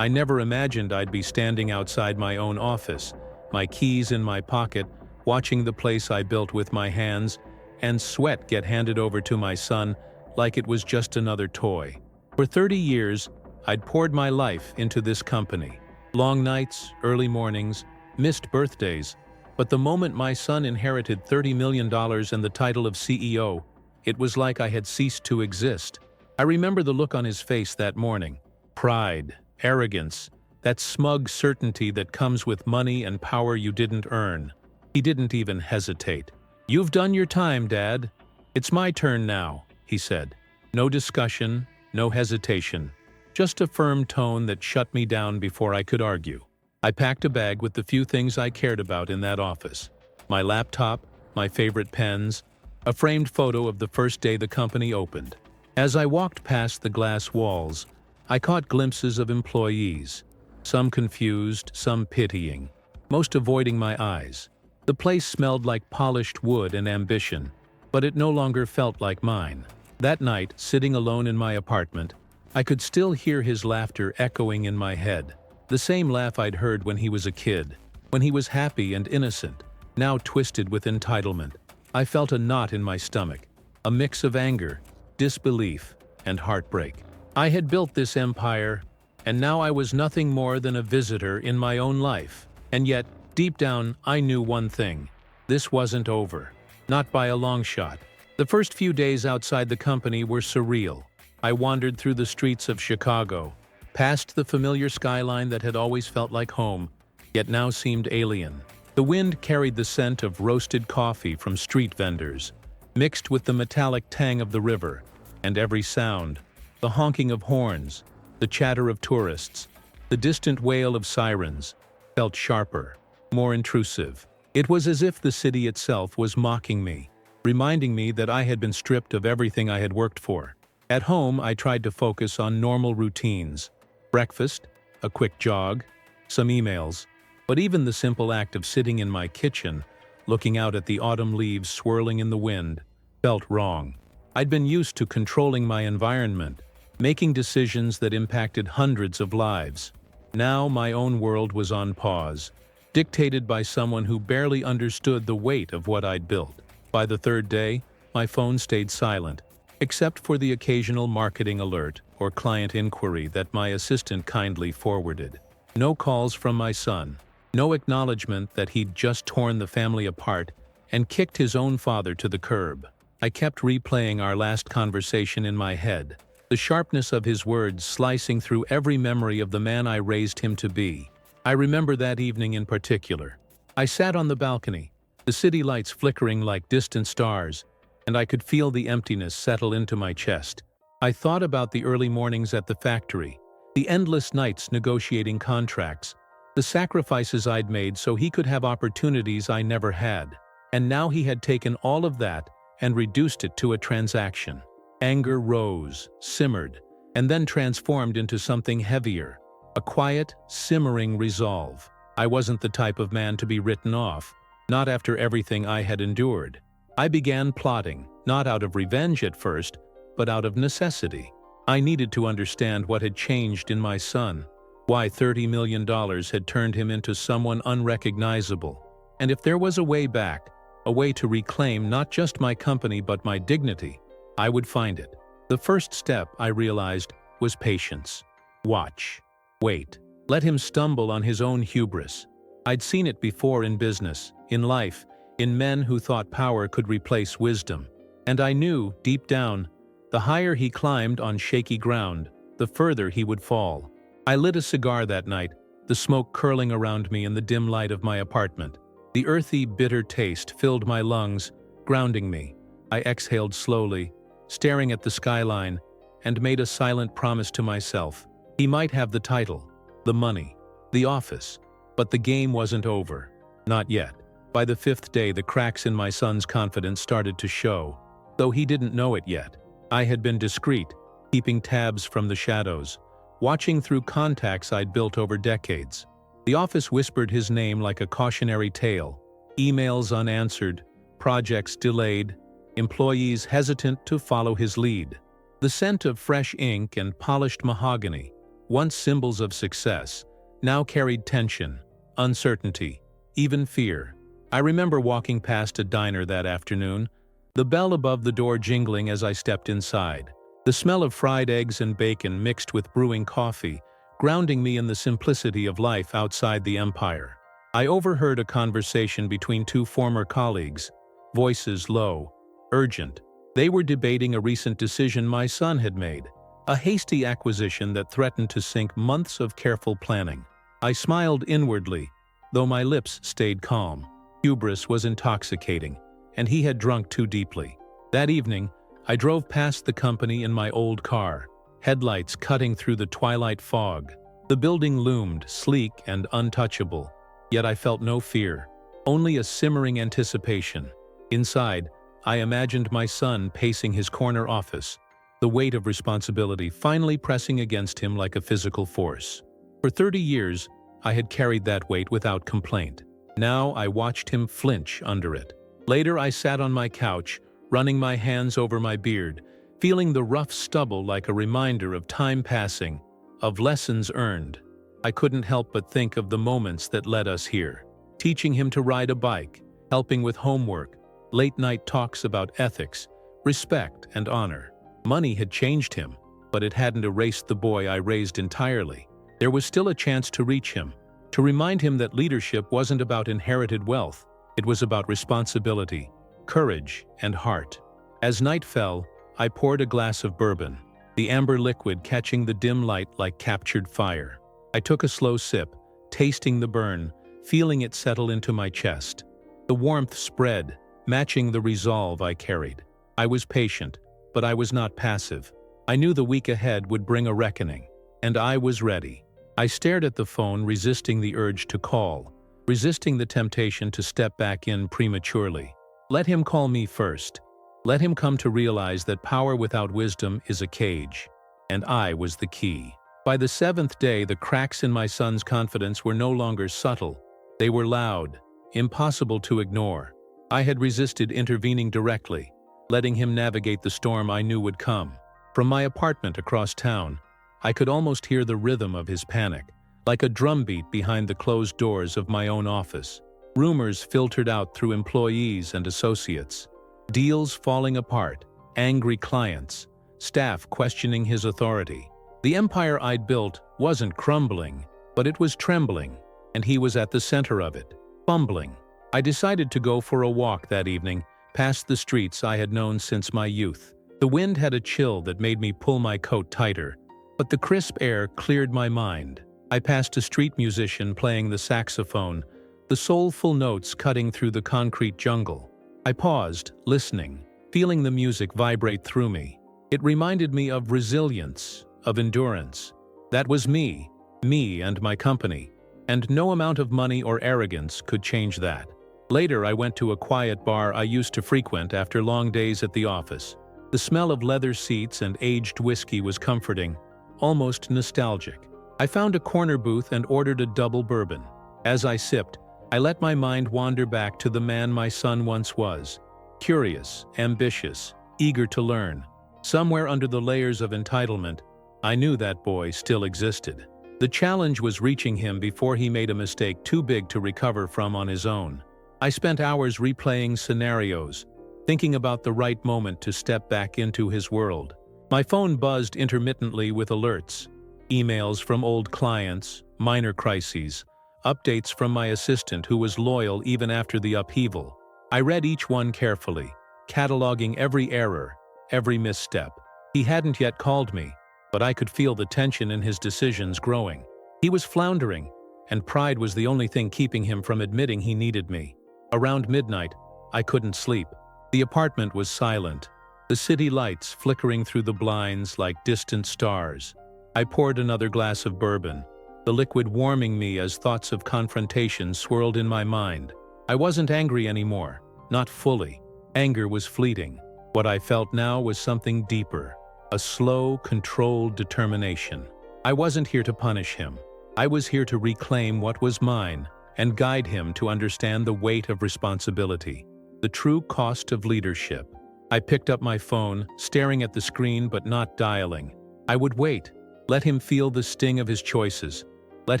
I never imagined I'd be standing outside my own office, my keys in my pocket, watching the place I built with my hands, and sweat get handed over to my son like it was just another toy. For 30 years, I'd poured my life into this company. Long nights, early mornings, missed birthdays, but the moment my son inherited $30 million and the title of CEO, it was like I had ceased to exist. I remember the look on his face that morning. Pride, arrogance, that smug certainty that comes with money and power you didn't earn. He didn't even hesitate. "You've done your time, Dad. It's my turn now," he said. No discussion, no hesitation. Just a firm tone that shut me down before I could argue. I packed a bag with the few things I cared about in that office. My laptop, my favorite pens, a framed photo of the first day the company opened. As I walked past the glass walls, I caught glimpses of employees, some confused, some pitying, most avoiding my eyes. The place smelled like polished wood and ambition, but it no longer felt like mine. That night, sitting alone in my apartment, I could still hear his laughter echoing in my head. The same laugh I'd heard when he was a kid, when he was happy and innocent, now twisted with entitlement. I felt a knot in my stomach, a mix of anger, disbelief, and heartbreak. I had built this empire, and now I was nothing more than a visitor in my own life. And yet, deep down, I knew one thing. This wasn't over. Not by a long shot. The first few days outside the company were surreal. I wandered through the streets of Chicago, past the familiar skyline that had always felt like home, yet now seemed alien. The wind carried the scent of roasted coffee from street vendors, mixed with the metallic tang of the river, and every sound, the honking of horns, the chatter of tourists, the distant wail of sirens, felt sharper, more intrusive. It was as if the city itself was mocking me, reminding me that I had been stripped of everything I had worked for. At home, I tried to focus on normal routines. Breakfast, a quick jog, some emails, but even the simple act of sitting in my kitchen, looking out at the autumn leaves swirling in the wind, felt wrong. I'd been used to controlling my environment, making decisions that impacted hundreds of lives. Now my own world was on pause, dictated by someone who barely understood the weight of what I'd built. By the third day, my phone stayed silent, except for the occasional marketing alert or client inquiry that my assistant kindly forwarded. No calls from my son, no acknowledgement that he'd just torn the family apart and kicked his own father to the curb. I kept replaying our last conversation in my head, the sharpness of his words slicing through every memory of the man I raised him to be. I remember that evening in particular. I sat on the balcony, the city lights flickering like distant stars, and I could feel the emptiness settle into my chest. I thought about the early mornings at the factory, the endless nights negotiating contracts, the sacrifices I'd made so he could have opportunities I never had. And now he had taken all of that and reduced it to a transaction. Anger rose, simmered, and then transformed into something heavier, a quiet, simmering resolve. I wasn't the type of man to be written off, not after everything I had endured. I began plotting, not out of revenge at first, but out of necessity. I needed to understand what had changed in my son, why $30 million had turned him into someone unrecognizable, and if there was a way back, a way to reclaim not just my company but my dignity, I would find it. The first step, I realized, was patience. Watch. Wait. Let him stumble on his own hubris. I'd seen it before in business, in life, in men who thought power could replace wisdom. And I knew, deep down, the higher he climbed on shaky ground, the further he would fall. I lit a cigar that night, the smoke curling around me in the dim light of my apartment. The earthy, bitter taste filled my lungs, grounding me. I exhaled slowly, staring at the skyline, and made a silent promise to myself. He might have the title, the money, the office, but the game wasn't over. Not yet. By the fifth day, the cracks in my son's confidence started to show, though he didn't know it yet. I had been discreet, keeping tabs from the shadows, watching through contacts I'd built over decades. The office whispered his name like a cautionary tale, emails unanswered, projects delayed, employees hesitant to follow his lead. The scent of fresh ink and polished mahogany, once symbols of success, now carried tension, uncertainty, even fear. I remember walking past a diner that afternoon, the bell above the door jingling as I stepped inside. The smell of fried eggs and bacon mixed with brewing coffee, grounding me in the simplicity of life outside the empire. I overheard a conversation between two former colleagues, voices low, urgent. They were debating a recent decision my son had made, a hasty acquisition that threatened to sink months of careful planning. I smiled inwardly, though my lips stayed calm. Hubris was intoxicating, and he had drunk too deeply. That evening, I drove past the company in my old car, headlights cutting through the twilight fog. The building loomed, sleek and untouchable, yet I felt no fear, only a simmering anticipation. Inside, I imagined my son pacing his corner office, the weight of responsibility finally pressing against him like a physical force. For 30 years, I had carried that weight without complaint. Now I watched him flinch under it. Later I sat on my couch, running my hands over my beard, feeling the rough stubble like a reminder of time passing, of lessons earned. I couldn't help but think of the moments that led us here. Teaching him to ride a bike, helping with homework, late-night talks about ethics, respect, and honor. Money had changed him, but it hadn't erased the boy I raised entirely. There was still a chance to reach him, to remind him that leadership wasn't about inherited wealth, it was about responsibility, courage, and heart. As night fell, I poured a glass of bourbon, the amber liquid catching the dim light like captured fire. I took a slow sip, tasting the burn, feeling it settle into my chest. The warmth spread, matching the resolve I carried. I was patient, but I was not passive. I knew the week ahead would bring a reckoning, and I was ready. I stared at the phone, resisting the urge to call, resisting the temptation to step back in prematurely. Let him call me first. Let him come to realize that power without wisdom is a cage, and I was the key. By the 7th day, the cracks in my son's confidence were no longer subtle. They were loud, impossible to ignore. I had resisted intervening directly, letting him navigate the storm I knew would come. From my apartment across town, I could almost hear the rhythm of his panic, like a drumbeat behind the closed doors of my own office. Rumors filtered out through employees and associates. Deals falling apart, angry clients, staff questioning his authority. The empire I'd built wasn't crumbling, but it was trembling, and he was at the center of it, fumbling. I decided to go for a walk that evening, past the streets I had known since my youth. The wind had a chill that made me pull my coat tighter, but the crisp air cleared my mind. I passed a street musician playing the saxophone, the soulful notes cutting through the concrete jungle. I paused, listening, feeling the music vibrate through me. It reminded me of resilience, of endurance. That was me and my company, and no amount of money or arrogance could change that. Later, I went to a quiet bar I used to frequent after long days at the office. The smell of leather seats and aged whiskey was comforting, almost nostalgic. I found a corner booth and ordered a double bourbon. As I sipped, I let my mind wander back to the man my son once was. Curious, ambitious, eager to learn. Somewhere under the layers of entitlement, I knew that boy still existed. The challenge was reaching him before he made a mistake too big to recover from on his own. I spent hours replaying scenarios, thinking about the right moment to step back into his world. My phone buzzed intermittently with alerts, emails from old clients, minor crises, updates from my assistant who was loyal even after the upheaval. I read each one carefully, cataloging every error, every misstep. He hadn't yet called me, but I could feel the tension in his decisions growing. He was floundering, and pride was the only thing keeping him from admitting he needed me. Around midnight, I couldn't sleep. The apartment was silent, the city lights flickering through the blinds like distant stars. I poured another glass of bourbon, the liquid warming me as thoughts of confrontation swirled in my mind. I wasn't angry anymore, not fully. Anger was fleeting. What I felt now was something deeper, a slow, controlled determination. I wasn't here to punish him. I was here to reclaim what was mine and guide him to understand the weight of responsibility, the true cost of leadership. I picked up my phone, staring at the screen but not dialing. I would wait, Let him feel the sting of his choices. Let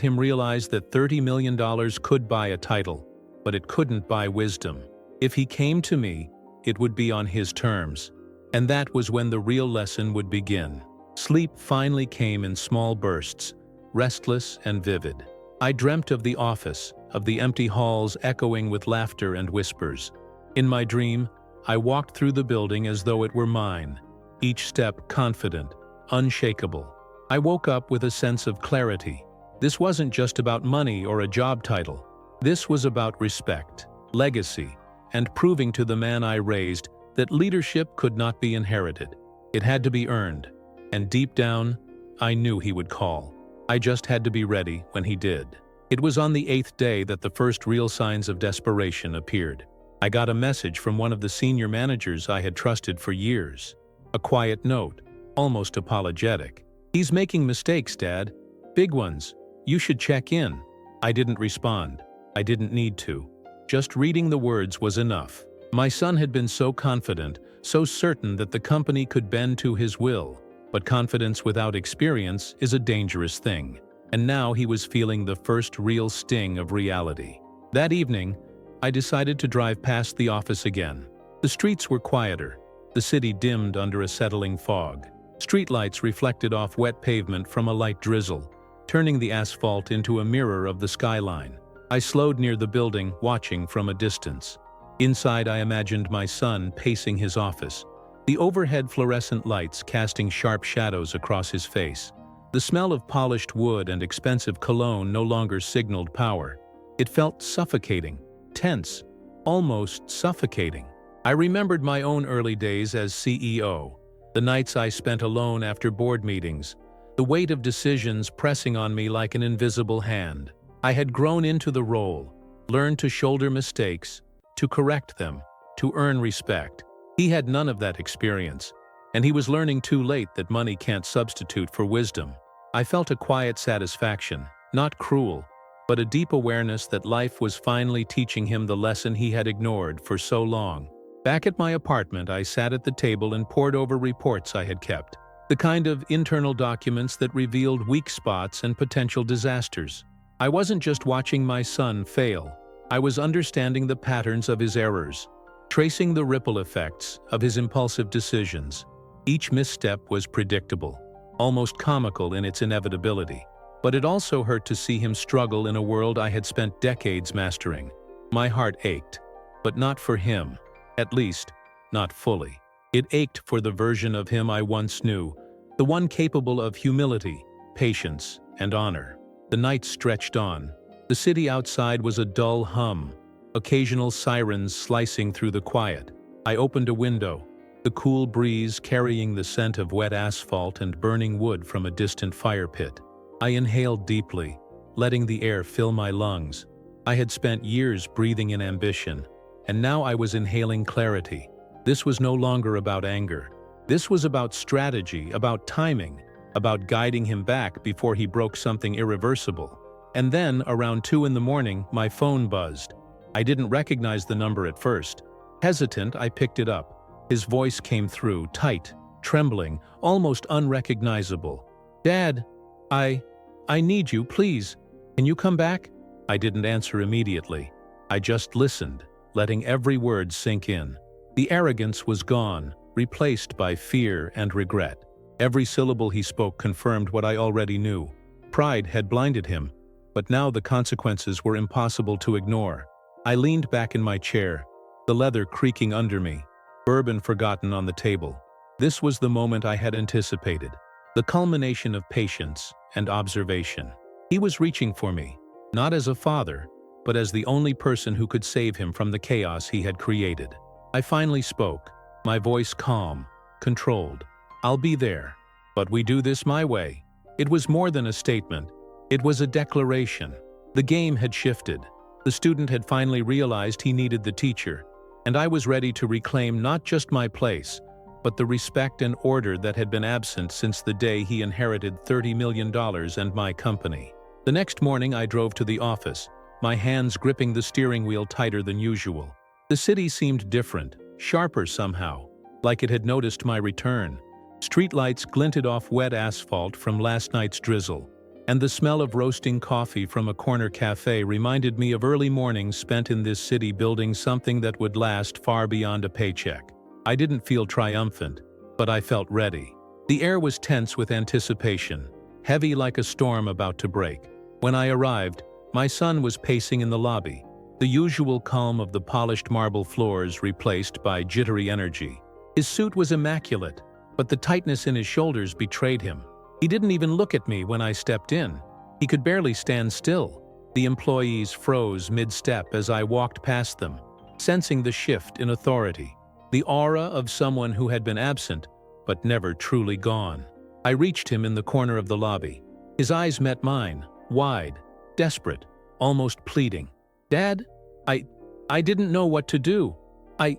him realize that $30 million could buy a title, but it couldn't buy wisdom. If he came to me, it would be on his terms. And that was when the real lesson would begin. Sleep finally came in small bursts, restless and vivid. I dreamt of the office, of the empty halls echoing with laughter and whispers. In my dream, I walked through the building as though it were mine, each step confident, unshakable. I woke up with a sense of clarity. This wasn't just about money or a job title. This was about respect, legacy, and proving to the man I raised that leadership could not be inherited. It had to be earned. And deep down, I knew he would call. I just had to be ready when he did. It was on the 8th day that the first real signs of desperation appeared. I got a message from one of the senior managers I had trusted for years. A quiet note, almost apologetic. "He's making mistakes, Dad. Big ones. You should check in." I didn't respond. I didn't need to. Just reading the words was enough. My son had been so confident, so certain that the company could bend to his will. But confidence without experience is a dangerous thing. And now he was feeling the first real sting of reality. That evening, I decided to drive past the office again. The streets were quieter. The city dimmed under a settling fog. Streetlights reflected off wet pavement from a light drizzle, turning the asphalt into a mirror of the skyline. I slowed near the building, watching from a distance. Inside, I imagined my son pacing his office, the overhead fluorescent lights casting sharp shadows across his face. The smell of polished wood and expensive cologne no longer signaled power. It felt suffocating, tense, almost suffocating. I remembered my own early days as CEO, the nights I spent alone after board meetings, the weight of decisions pressing on me like an invisible hand. I had grown into the role, learned to shoulder mistakes, to correct them, to earn respect. He had none of that experience, and he was learning too late that money can't substitute for wisdom. I felt a quiet satisfaction, not cruel, but a deep awareness that life was finally teaching him the lesson he had ignored for so long. Back at my apartment, I sat at the table and pored over reports I had kept, the kind of internal documents that revealed weak spots and potential disasters. I wasn't just watching my son fail. I was understanding the patterns of his errors, tracing the ripple effects of his impulsive decisions. Each misstep was predictable, almost comical in its inevitability. But it also hurt to see him struggle in a world I had spent decades mastering. My heart ached, but not for him. At least, not fully. It ached for the version of him I once knew, the one capable of humility, patience, and honor. The night stretched on. The city outside was a dull hum, occasional sirens slicing through the quiet. I opened a window, the cool breeze carrying the scent of wet asphalt and burning wood from a distant fire pit. I inhaled deeply, letting the air fill my lungs. I had spent years breathing in ambition, and now I was inhaling clarity. This was no longer about anger. This was about strategy, about timing, about guiding him back before he broke something irreversible. And then, around 2 in the morning, my phone buzzed. I didn't recognize the number at first. Hesitant, I picked it up. His voice came through, tight, trembling, almost unrecognizable. "Dad, I need you, please. Can you come back?" I didn't answer immediately. I just listened, letting every word sink in. The arrogance was gone, replaced by fear and regret. Every syllable he spoke confirmed what I already knew. Pride had blinded him, but now the consequences were impossible to ignore. I leaned back in my chair, the leather creaking under me, bourbon forgotten on the table. This was the moment I had anticipated, the culmination of patience and observation. He was reaching for me, not as a father, but as the only person who could save him from the chaos he had created. I finally spoke, my voice calm, controlled. "I'll be there, but we do this my way." It was more than a statement. It was a declaration. The game had shifted. The student had finally realized he needed the teacher, and I was ready to reclaim not just my place, but the respect and order that had been absent since the day he inherited $30 million and my company. The next morning I drove to the office, my hands gripping the steering wheel tighter than usual. The city seemed different, sharper somehow, like it had noticed my return. Streetlights glinted off wet asphalt from last night's drizzle, and the smell of roasting coffee from a corner cafe reminded me of early mornings spent in this city building something that would last far beyond a paycheck. I didn't feel triumphant, but I felt ready. The air was tense with anticipation, heavy like a storm about to break. When I arrived, my son was pacing in the lobby, the usual calm of the polished marble floors replaced by jittery energy. His suit was immaculate, but the tightness in his shoulders betrayed him. He didn't even look at me when I stepped in. He could barely stand still. The employees froze mid-step as I walked past them, sensing the shift in authority, the aura of someone who had been absent but never truly gone. I reached him in the corner of the lobby. His eyes met mine, wide, desperate, almost pleading. "Dad, I didn't know what to do. I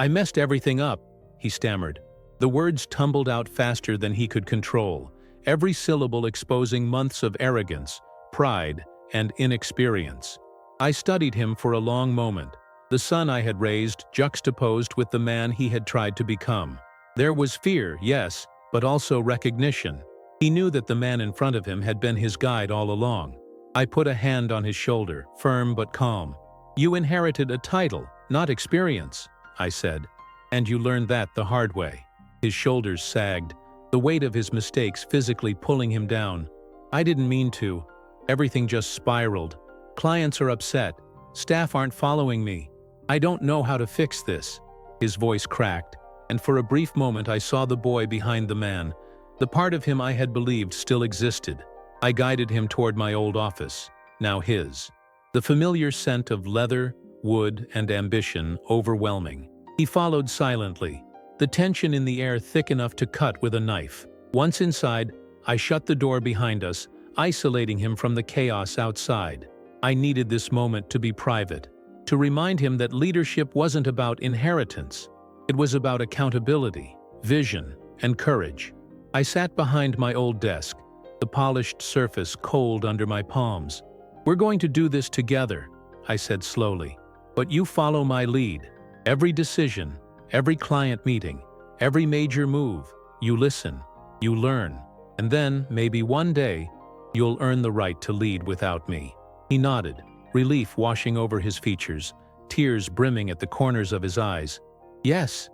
messed everything up," he stammered. The words tumbled out faster than he could control, every syllable exposing months of arrogance, pride, and inexperience. I studied him for a long moment, the son I had raised juxtaposed with the man he had tried to become. There was fear, yes, but also recognition. He knew that the man in front of him had been his guide all along. I put a hand on his shoulder, firm but calm. "You inherited a title, not experience," I said, "and you learned that the hard way." His shoulders sagged, the weight of his mistakes physically pulling him down. "I didn't mean to. Everything just spiraled. Clients are upset. Staff aren't following me. I don't know how to fix this." His voice cracked, and for a brief moment I saw the boy behind the man, the part of him I had believed still existed. I guided him toward my old office, now his. The familiar scent of leather, wood, and ambition overwhelming. He followed silently, the tension in the air thick enough to cut with a knife. Once inside, I shut the door behind us, isolating him from the chaos outside. I needed this moment to be private, to remind him that leadership wasn't about inheritance. It was about accountability, vision, and courage. I sat behind my old desk, the polished surface cold under my palms. "We're going to do this together," I said slowly. "But you follow my lead. Every decision, every client meeting, every major move, you listen, you learn, and then, maybe one day, you'll earn the right to lead without me." He nodded, relief washing over his features, tears brimming at the corners of his eyes. Yes,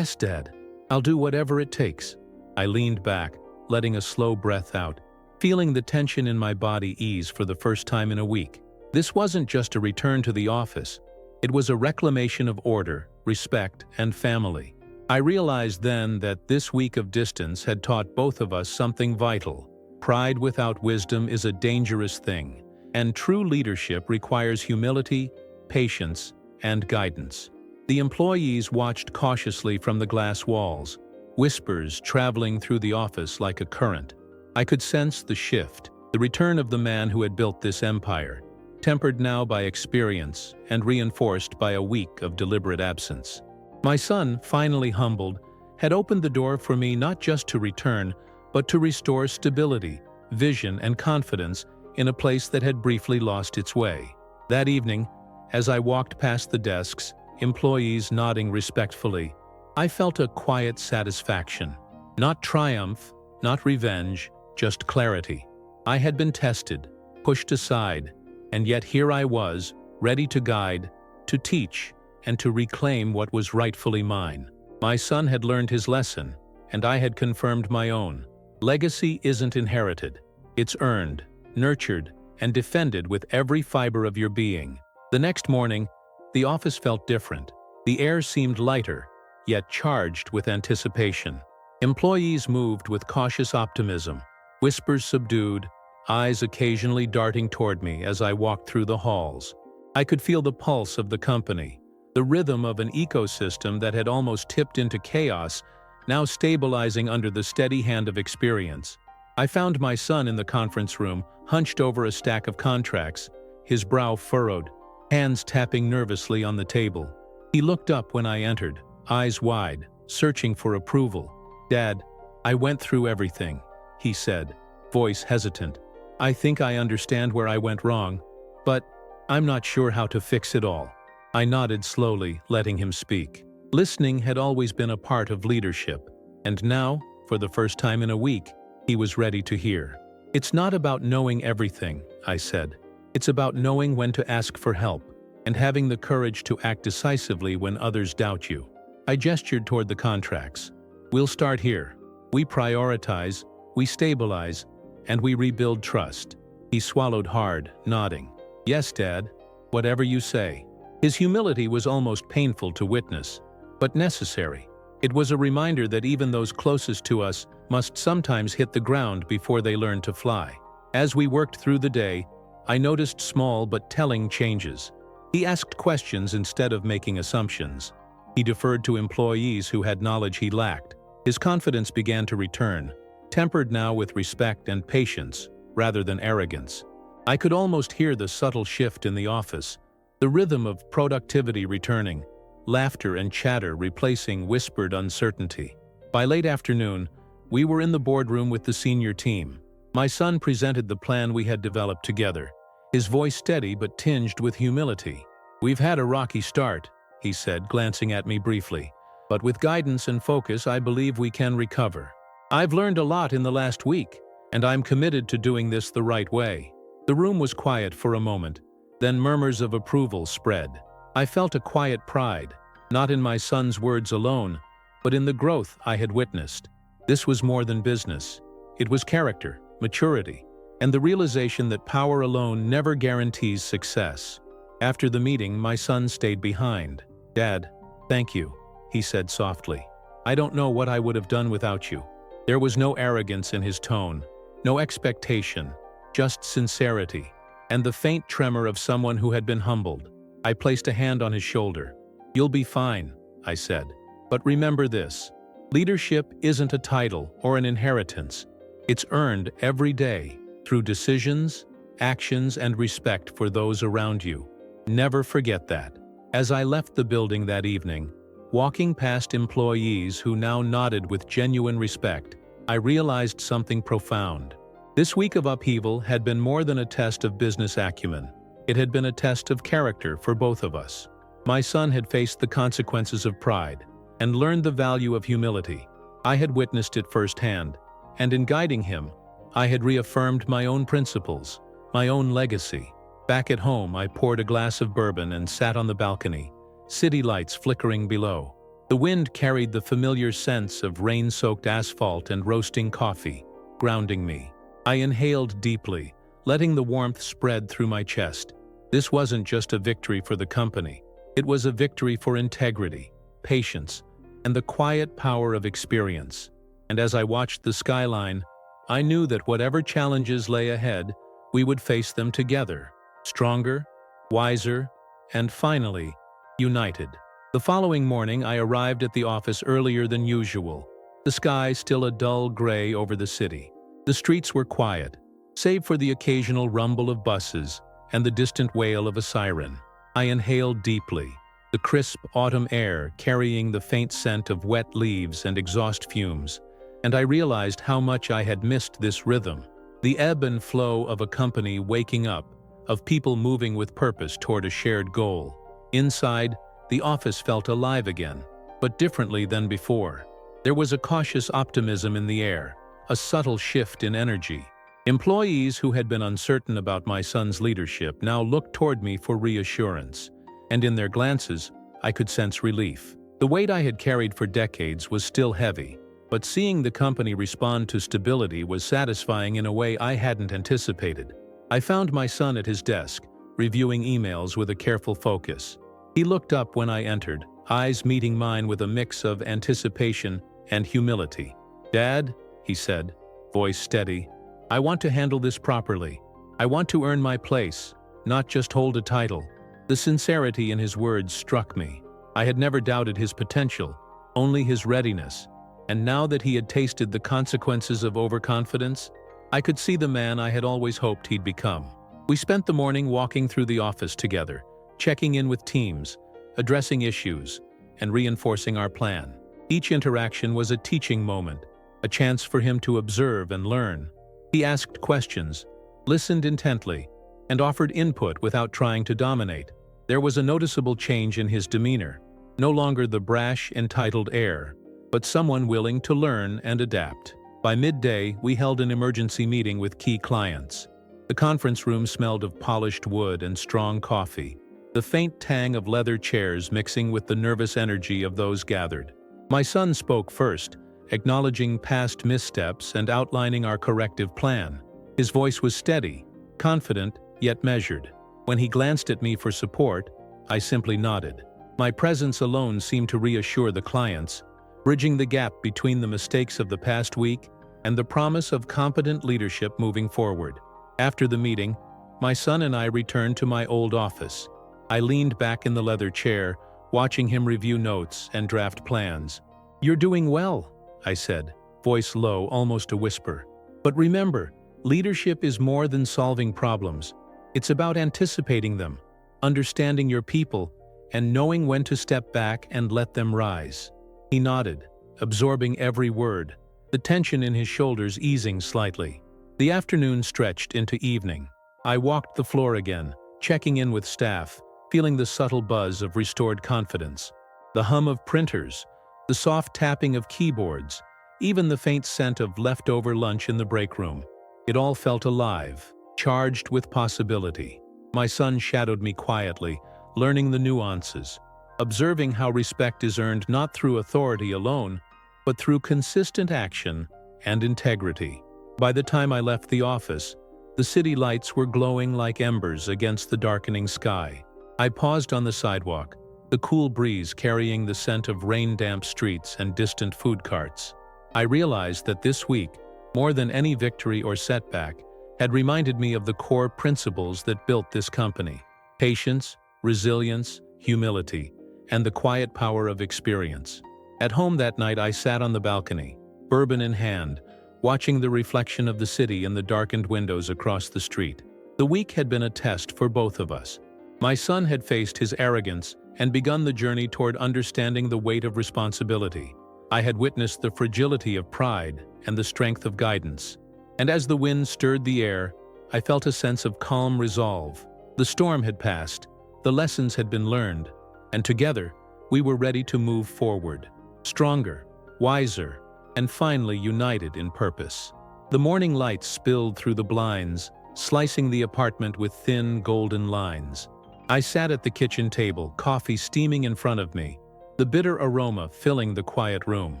Dad. I'll do whatever it takes." I leaned back, letting a slow breath out, feeling the tension in my body ease for the first time in a week. This wasn't just a return to the office. It was a reclamation of order, respect, and family. I realized then that this week of distance had taught both of us something vital. Pride without wisdom is a dangerous thing, and true leadership requires humility, patience, and guidance. The employees watched cautiously from the glass walls, whispers traveling through the office like a current. I could sense the shift, the return of the man who had built this empire, tempered now by experience and reinforced by a week of deliberate absence. My son, finally humbled, had opened the door for me not just to return, but to restore stability, vision, and confidence in a place that had briefly lost its way. That evening, as I walked past the desks, employees nodding respectfully, I felt a quiet satisfaction. Not triumph, not revenge, just clarity. I had been tested, pushed aside, and yet here I was, ready to guide, to teach, and to reclaim what was rightfully mine. My son had learned his lesson, and I had confirmed my own. Legacy isn't inherited. It's earned, nurtured, and defended with every fiber of your being. The next morning, the office felt different. The air seemed lighter, yet charged with anticipation. Employees moved with cautious optimism, whispers subdued, eyes occasionally darting toward me as I walked through the halls. I could feel the pulse of the company, the rhythm of an ecosystem that had almost tipped into chaos, now stabilizing under the steady hand of experience. I found my son in the conference room, hunched over a stack of contracts, his brow furrowed, hands tapping nervously on the table. He looked up when I entered, eyes wide, searching for approval. "Dad, I went through everything," he said, voice hesitant. "I think I understand where I went wrong, but I'm not sure how to fix it all." I nodded slowly, letting him speak. Listening had always been a part of leadership, and now, for the first time in a week, he was ready to hear. "It's not about knowing everything," I said. "It's about knowing when to ask for help and having the courage to act decisively when others doubt you." I gestured toward the contracts. "We'll start here. We prioritize, we stabilize, and we rebuild trust." He swallowed hard, nodding. "Yes, Dad, whatever you say." His humility was almost painful to witness, but necessary. It was a reminder that even those closest to us must sometimes hit the ground before they learn to fly. As we worked through the day, I noticed small but telling changes. He asked questions instead of making assumptions. He deferred to employees who had knowledge he lacked. His confidence began to return, tempered now with respect and patience rather than arrogance. I could almost hear the subtle shift in the office, the rhythm of productivity returning, laughter and chatter replacing whispered uncertainty. By late afternoon, we were in the boardroom with the senior team. My son presented the plan we had developed together, his voice steady but tinged with humility. "We've had a rocky start," he said, glancing at me briefly. "But with guidance and focus, I believe we can recover. I've learned a lot in the last week, and I'm committed to doing this the right way." The room was quiet for a moment, then murmurs of approval spread. I felt a quiet pride, not in my son's words alone, but in the growth I had witnessed. This was more than business. It was character, maturity, and the realization that power alone never guarantees success. After the meeting, my son stayed behind. "Dad, thank you," he said softly. "I don't know what I would have done without you." There was no arrogance in his tone, no expectation, just sincerity, and the faint tremor of someone who had been humbled. I placed a hand on his shoulder. "You'll be fine," I said. "But remember this. Leadership isn't a title or an inheritance. It's earned every day through decisions, actions, and respect for those around you. Never forget that." As I left the building that evening, walking past employees who now nodded with genuine respect, I realized something profound. This week of upheaval had been more than a test of business acumen. It had been a test of character for both of us. My son had faced the consequences of pride and learned the value of humility. I had witnessed it firsthand, and in guiding him, I had reaffirmed my own principles, my own legacy. Back at home, I poured a glass of bourbon and sat on the balcony, city lights flickering below. The wind carried the familiar scents of rain-soaked asphalt and roasting coffee, grounding me. I inhaled deeply, letting the warmth spread through my chest. This wasn't just a victory for the company. It was a victory for integrity, patience, and the quiet power of experience. And as I watched the skyline, I knew that whatever challenges lay ahead, we would face them together, stronger, wiser, and finally, united. The following morning, I arrived at the office earlier than usual, the sky still a dull gray over the city. The streets were quiet, save for the occasional rumble of buses and the distant wail of a siren. I inhaled deeply, the crisp autumn air carrying the faint scent of wet leaves and exhaust fumes, and I realized how much I had missed this rhythm, the ebb and flow of a company waking up, of people moving with purpose toward a shared goal. Inside, the office felt alive again, but differently than before. There was a cautious optimism in the air, a subtle shift in energy. Employees who had been uncertain about my son's leadership now looked toward me for reassurance, and in their glances, I could sense relief. The weight I had carried for decades was still heavy, but seeing the company respond to stability was satisfying in a way I hadn't anticipated. I found my son at his desk, reviewing emails with a careful focus. He looked up when I entered, eyes meeting mine with a mix of anticipation and humility. "Dad," he said, voice steady, "I want to handle this properly. I want to earn my place, not just hold a title." The sincerity in his words struck me. I had never doubted his potential, only his readiness, and now that he had tasted the consequences of overconfidence, I could see the man I had always hoped he'd become. We spent the morning walking through the office together, checking in with teams, addressing issues, and reinforcing our plan. Each interaction was a teaching moment, a chance for him to observe and learn. He asked questions, listened intently, and offered input without trying to dominate. There was a noticeable change in his demeanor, no longer the brash, entitled air, but someone willing to learn and adapt. By midday, we held an emergency meeting with key clients. The conference room smelled of polished wood and strong coffee, the faint tang of leather chairs mixing with the nervous energy of those gathered. My son spoke first, acknowledging past missteps and outlining our corrective plan. His voice was steady, confident, yet measured. When he glanced at me for support, I simply nodded. My presence alone seemed to reassure the clients, bridging the gap between the mistakes of the past week and the promise of competent leadership moving forward. After the meeting, my son and I returned to my old office. I leaned back in the leather chair, watching him review notes and draft plans. "You're doing well," I said, voice low, almost a whisper. "But remember, leadership is more than solving problems. It's about anticipating them, understanding your people, and knowing when to step back and let them rise." He nodded, absorbing every word, the tension in his shoulders easing slightly. The afternoon stretched into evening. I walked the floor again, checking in with staff, feeling the subtle buzz of restored confidence. The hum of printers, the soft tapping of keyboards, even the faint scent of leftover lunch in the break room. It all felt alive, charged with possibility. My son shadowed me quietly, learning the nuances, observing how respect is earned not through authority alone, but through consistent action and integrity. By the time I left the office, the city lights were glowing like embers against the darkening sky. I paused on the sidewalk, the cool breeze carrying the scent of rain-damp streets and distant food carts. I realized that this week, more than any victory or setback, had reminded me of the core principles that built this company: patience, resilience, humility, and the quiet power of experience. At home that night, I sat on the balcony, bourbon in hand, watching the reflection of the city in the darkened windows across the street. The week had been a test for both of us. My son had faced his arrogance and begun the journey toward understanding the weight of responsibility. I had witnessed the fragility of pride and the strength of guidance. And as the wind stirred the air, I felt a sense of calm resolve. The storm had passed, the lessons had been learned, and together, we were ready to move forward, stronger, wiser, and finally united in purpose. The morning light spilled through the blinds, slicing the apartment with thin, golden lines. I sat at the kitchen table, coffee steaming in front of me, the bitter aroma filling the quiet room.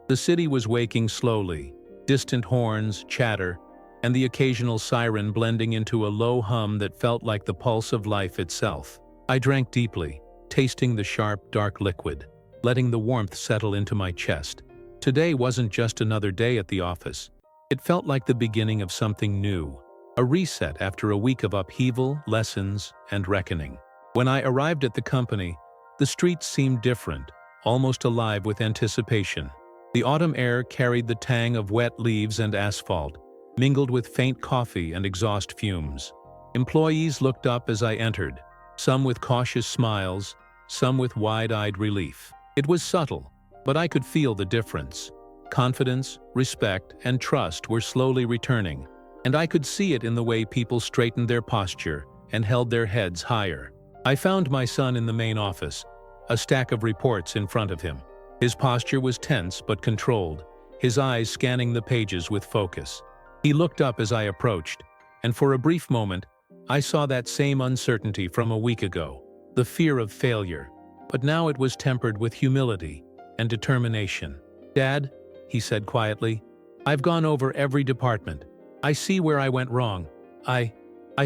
The city was waking slowly, distant horns, chatter, and the occasional siren blending into a low hum that felt like the pulse of life itself. I drank deeply, tasting the sharp, dark liquid, letting the warmth settle into my chest. Today wasn't just another day at the office. It felt like the beginning of something new, a reset after a week of upheaval, lessons, and reckoning. When I arrived at the company, the streets seemed different, almost alive with anticipation. The autumn air carried the tang of wet leaves and asphalt, mingled with faint coffee and exhaust fumes. Employees looked up as I entered, some with cautious smiles, some with wide-eyed relief. It was subtle, but I could feel the difference. Confidence, respect, and trust were slowly returning, and I could see it in the way people straightened their posture and held their heads higher. I found my son in the main office, a stack of reports in front of him. His posture was tense but controlled, his eyes scanning the pages with focus. He looked up as I approached, and for a brief moment, I saw that same uncertainty from a week ago, the fear of failure, but now it was tempered with humility and determination. "Dad," he said quietly, "I've gone over every department. I see where I went wrong. I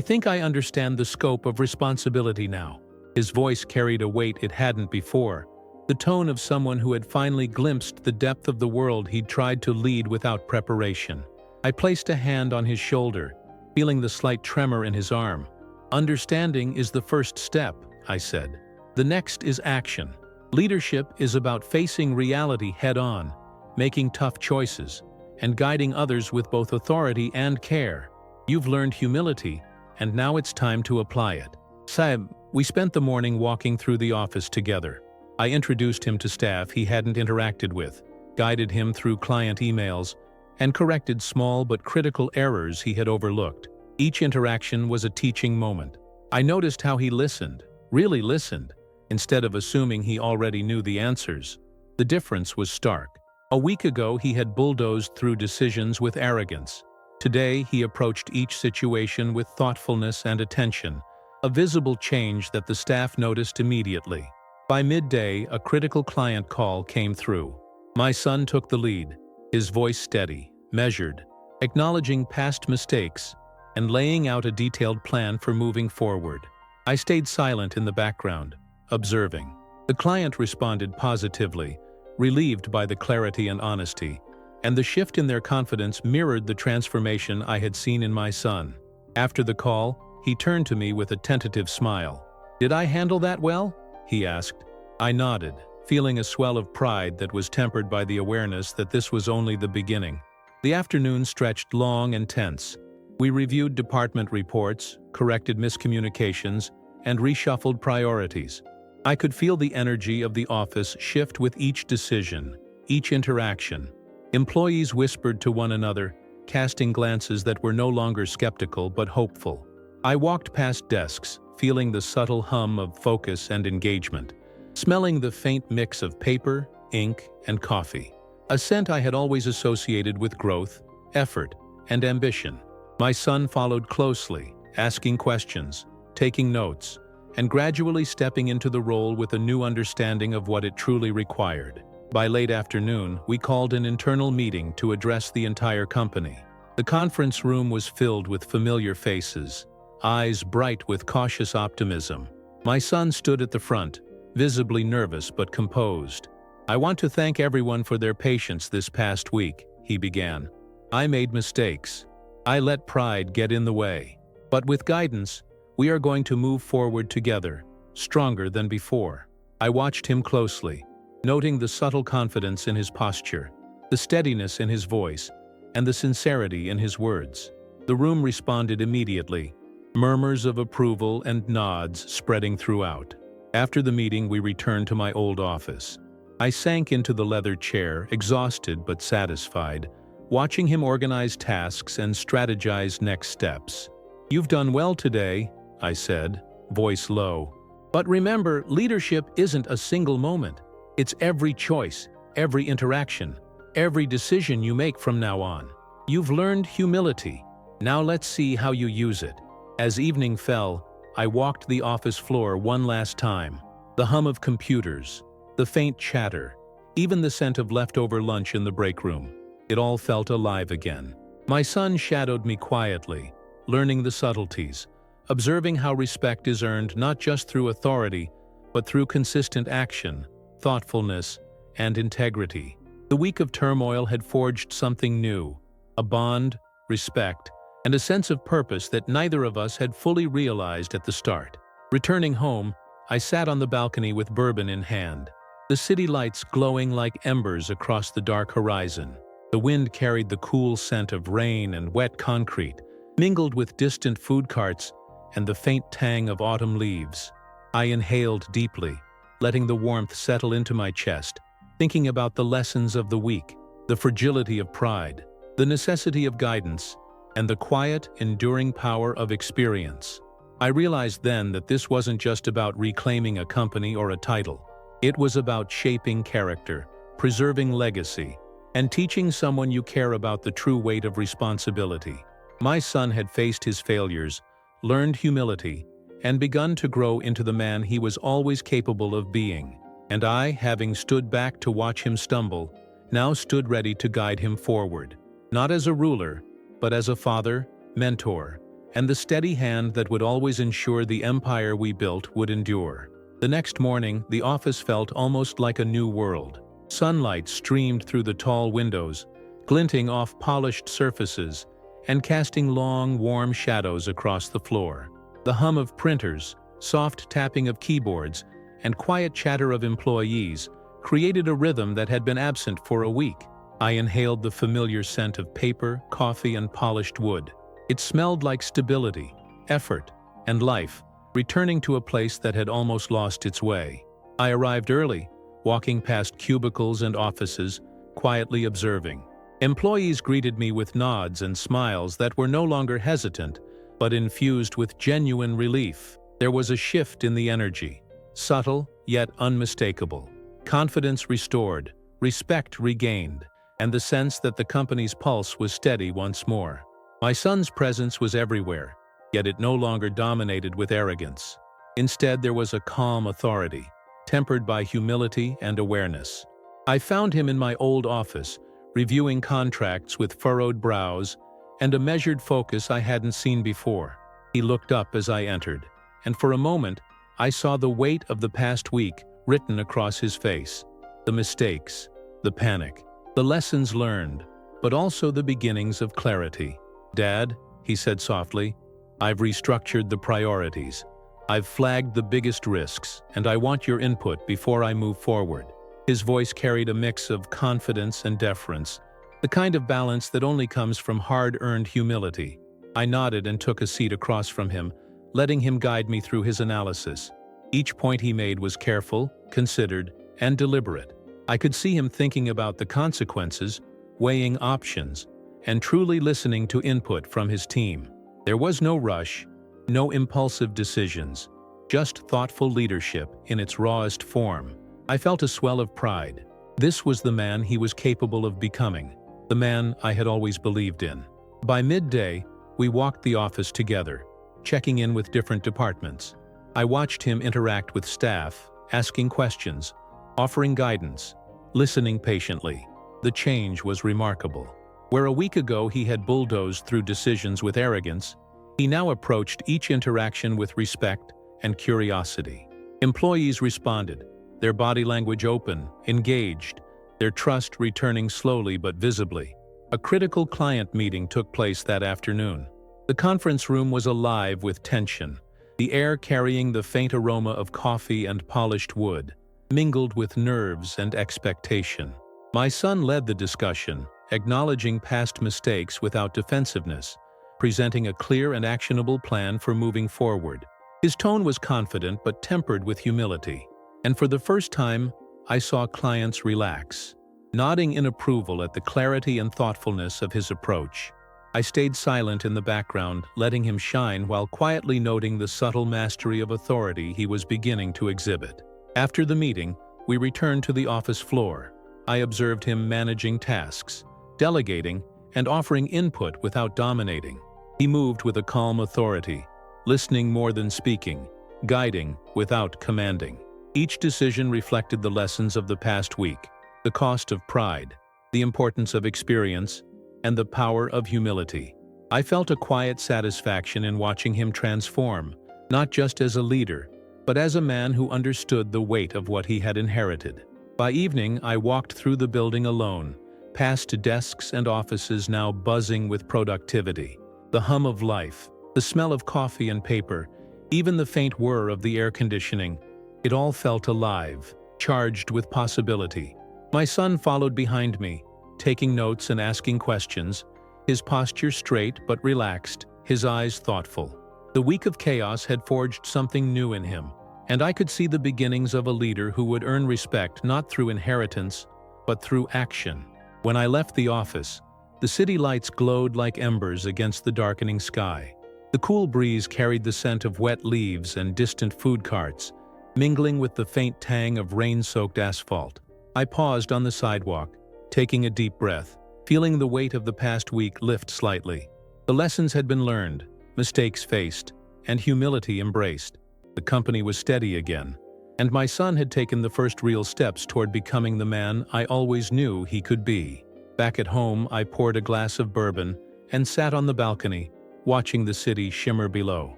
think I understand the scope of responsibility now." His voice carried a weight it hadn't before, the tone of someone who had finally glimpsed the depth of the world he'd tried to lead without preparation. I placed a hand on his shoulder, feeling the slight tremor in his arm. "Understanding is the first step," I said. "The next is action. Leadership is about facing reality head-on, making tough choices, and guiding others with both authority and care. You've learned humility, and now it's time to apply it." Saib, we spent the morning walking through the office together. I introduced him to staff he hadn't interacted with, guided him through client emails, and corrected small but critical errors he had overlooked. Each interaction was a teaching moment. I noticed how he listened, really listened, instead of assuming he already knew the answers. The difference was stark. A week ago, he had bulldozed through decisions with arrogance. Today, he approached each situation with thoughtfulness and attention, a visible change that the staff noticed immediately. By midday, a critical client call came through. My son took the lead, his voice steady, measured, acknowledging past mistakes and laying out a detailed plan for moving forward. I stayed silent in the background, observing. The client responded positively, relieved by the clarity and honesty, and the shift in their confidence mirrored the transformation I had seen in my son. After the call, he turned to me with a tentative smile. "Did I handle that well?" he asked. I nodded, feeling a swell of pride that was tempered by the awareness that this was only the beginning. The afternoon stretched long and tense. We reviewed department reports, corrected miscommunications, and reshuffled priorities. I could feel the energy of the office shift with each decision, each interaction. Employees whispered to one another, casting glances that were no longer skeptical but hopeful. I walked past desks, feeling the subtle hum of focus and engagement, smelling the faint mix of paper, ink, and coffee, a scent I had always associated with growth, effort, and ambition. My son followed closely, asking questions, taking notes, and gradually stepping into the role with a new understanding of what it truly required. By late afternoon, we called an internal meeting to address the entire company. The conference room was filled with familiar faces, eyes bright with cautious optimism. My son stood at the front, visibly nervous but composed. "I want to thank everyone for their patience this past week," he began. "I made mistakes. I let pride get in the way. But with guidance, we are going to move forward together, stronger than before." I watched him closely, noting the subtle confidence in his posture, the steadiness in his voice, and the sincerity in his words. The room responded immediately, murmurs of approval and nods spreading throughout. After the meeting, we returned to my old office. I sank into the leather chair, exhausted but satisfied, watching him organize tasks and strategize next steps. "You've done well today," I said, voice low. "But remember, leadership isn't a single moment. It's every choice, every interaction, every decision you make from now on. You've learned humility. Now let's see how you use it." As evening fell, I walked the office floor one last time. The hum of computers, the faint chatter, even the scent of leftover lunch in the break room. It all felt alive again. My son shadowed me quietly, learning the subtleties, observing how respect is earned not just through authority, but through consistent action, thoughtfulness, and integrity. The week of turmoil had forged something new, a bond, respect, and a sense of purpose that neither of us had fully realized at the start. Returning home, I sat on the balcony with bourbon in hand, the city lights glowing like embers across the dark horizon. The wind carried the cool scent of rain and wet concrete, mingled with distant food carts and the faint tang of autumn leaves. I inhaled deeply, letting the warmth settle into my chest, thinking about the lessons of the week, the fragility of pride, the necessity of guidance, and the quiet, enduring power of experience. I realized then that this wasn't just about reclaiming a company or a title. It was about shaping character, preserving legacy, and teaching someone you care about the true weight of responsibility. My son had faced his failures, learned humility, and begun to grow into the man he was always capable of being. And I, having stood back to watch him stumble, now stood ready to guide him forward, not as a ruler, but as a father, mentor, and the steady hand that would always ensure the empire we built would endure. The next morning, the office felt almost like a new world. Sunlight streamed through the tall windows, glinting off polished surfaces and casting long, warm shadows across the floor. The hum of printers, soft tapping of keyboards, and quiet chatter of employees created a rhythm that had been absent for a week. I inhaled the familiar scent of paper, coffee, and polished wood. It smelled like stability, effort, and life, returning to a place that had almost lost its way. I arrived early, walking past cubicles and offices, quietly observing. Employees greeted me with nods and smiles that were no longer hesitant, but infused with genuine relief. There was a shift in the energy, subtle yet unmistakable. Confidence restored, respect regained, and the sense that the company's pulse was steady once more. My son's presence was everywhere, yet it no longer dominated with arrogance. Instead, there was a calm authority, tempered by humility and awareness. I found him in my old office, reviewing contracts with furrowed brows and a measured focus I hadn't seen before. He looked up as I entered, and for a moment, I saw the weight of the past week written across his face. The mistakes, the panic, the lessons learned, but also the beginnings of clarity. "Dad," he said softly, "I've restructured the priorities. I've flagged the biggest risks, and I want your input before I move forward." His voice carried a mix of confidence and deference, the kind of balance that only comes from hard-earned humility. I nodded and took a seat across from him, letting him guide me through his analysis. Each point he made was careful, considered, and deliberate. I could see him thinking about the consequences, weighing options, and truly listening to input from his team. There was no rush, no impulsive decisions, just thoughtful leadership in its rawest form. I felt a swell of pride. This was the man he was capable of becoming, the man I had always believed in. By midday, we walked the office together, checking in with different departments. I watched him interact with staff, asking questions, offering guidance, listening patiently. The change was remarkable. Where a week ago he had bulldozed through decisions with arrogance, he now approached each interaction with respect and curiosity. Employees responded, their body language open, engaged, their trust returning slowly but visibly. A critical client meeting took place that afternoon. The conference room was alive with tension, the air carrying the faint aroma of coffee and polished wood, mingled with nerves and expectation. My son led the discussion, acknowledging past mistakes without defensiveness, presenting a clear and actionable plan for moving forward. His tone was confident but tempered with humility, and for the first time, I saw clients relax, nodding in approval at the clarity and thoughtfulness of his approach. I stayed silent in the background, letting him shine while quietly noting the subtle mastery of authority he was beginning to exhibit. After the meeting, we returned to the office floor. I observed him managing tasks, delegating, and offering input without dominating. He moved with a calm authority, listening more than speaking, guiding without commanding. Each decision reflected the lessons of the past week, the cost of pride, the importance of experience, and the power of humility. I felt a quiet satisfaction in watching him transform, not just as a leader, but as a man who understood the weight of what he had inherited. By evening, I walked through the building alone, past desks and offices now buzzing with productivity. The hum of life, the smell of coffee and paper, even the faint whir of the air conditioning, it all felt alive, charged with possibility. My son followed behind me, taking notes and asking questions, his posture straight but relaxed, his eyes thoughtful. The week of chaos had forged something new in him, and I could see the beginnings of a leader who would earn respect not through inheritance, but through action. When I left the office, the city lights glowed like embers against the darkening sky. The cool breeze carried the scent of wet leaves and distant food carts, mingling with the faint tang of rain-soaked asphalt. I paused on the sidewalk, taking a deep breath, feeling the weight of the past week lift slightly. The lessons had been learned, mistakes faced, and humility embraced. The company was steady again, and my son had taken the first real steps toward becoming the man I always knew he could be. Back at home, I poured a glass of bourbon and sat on the balcony, watching the city shimmer below.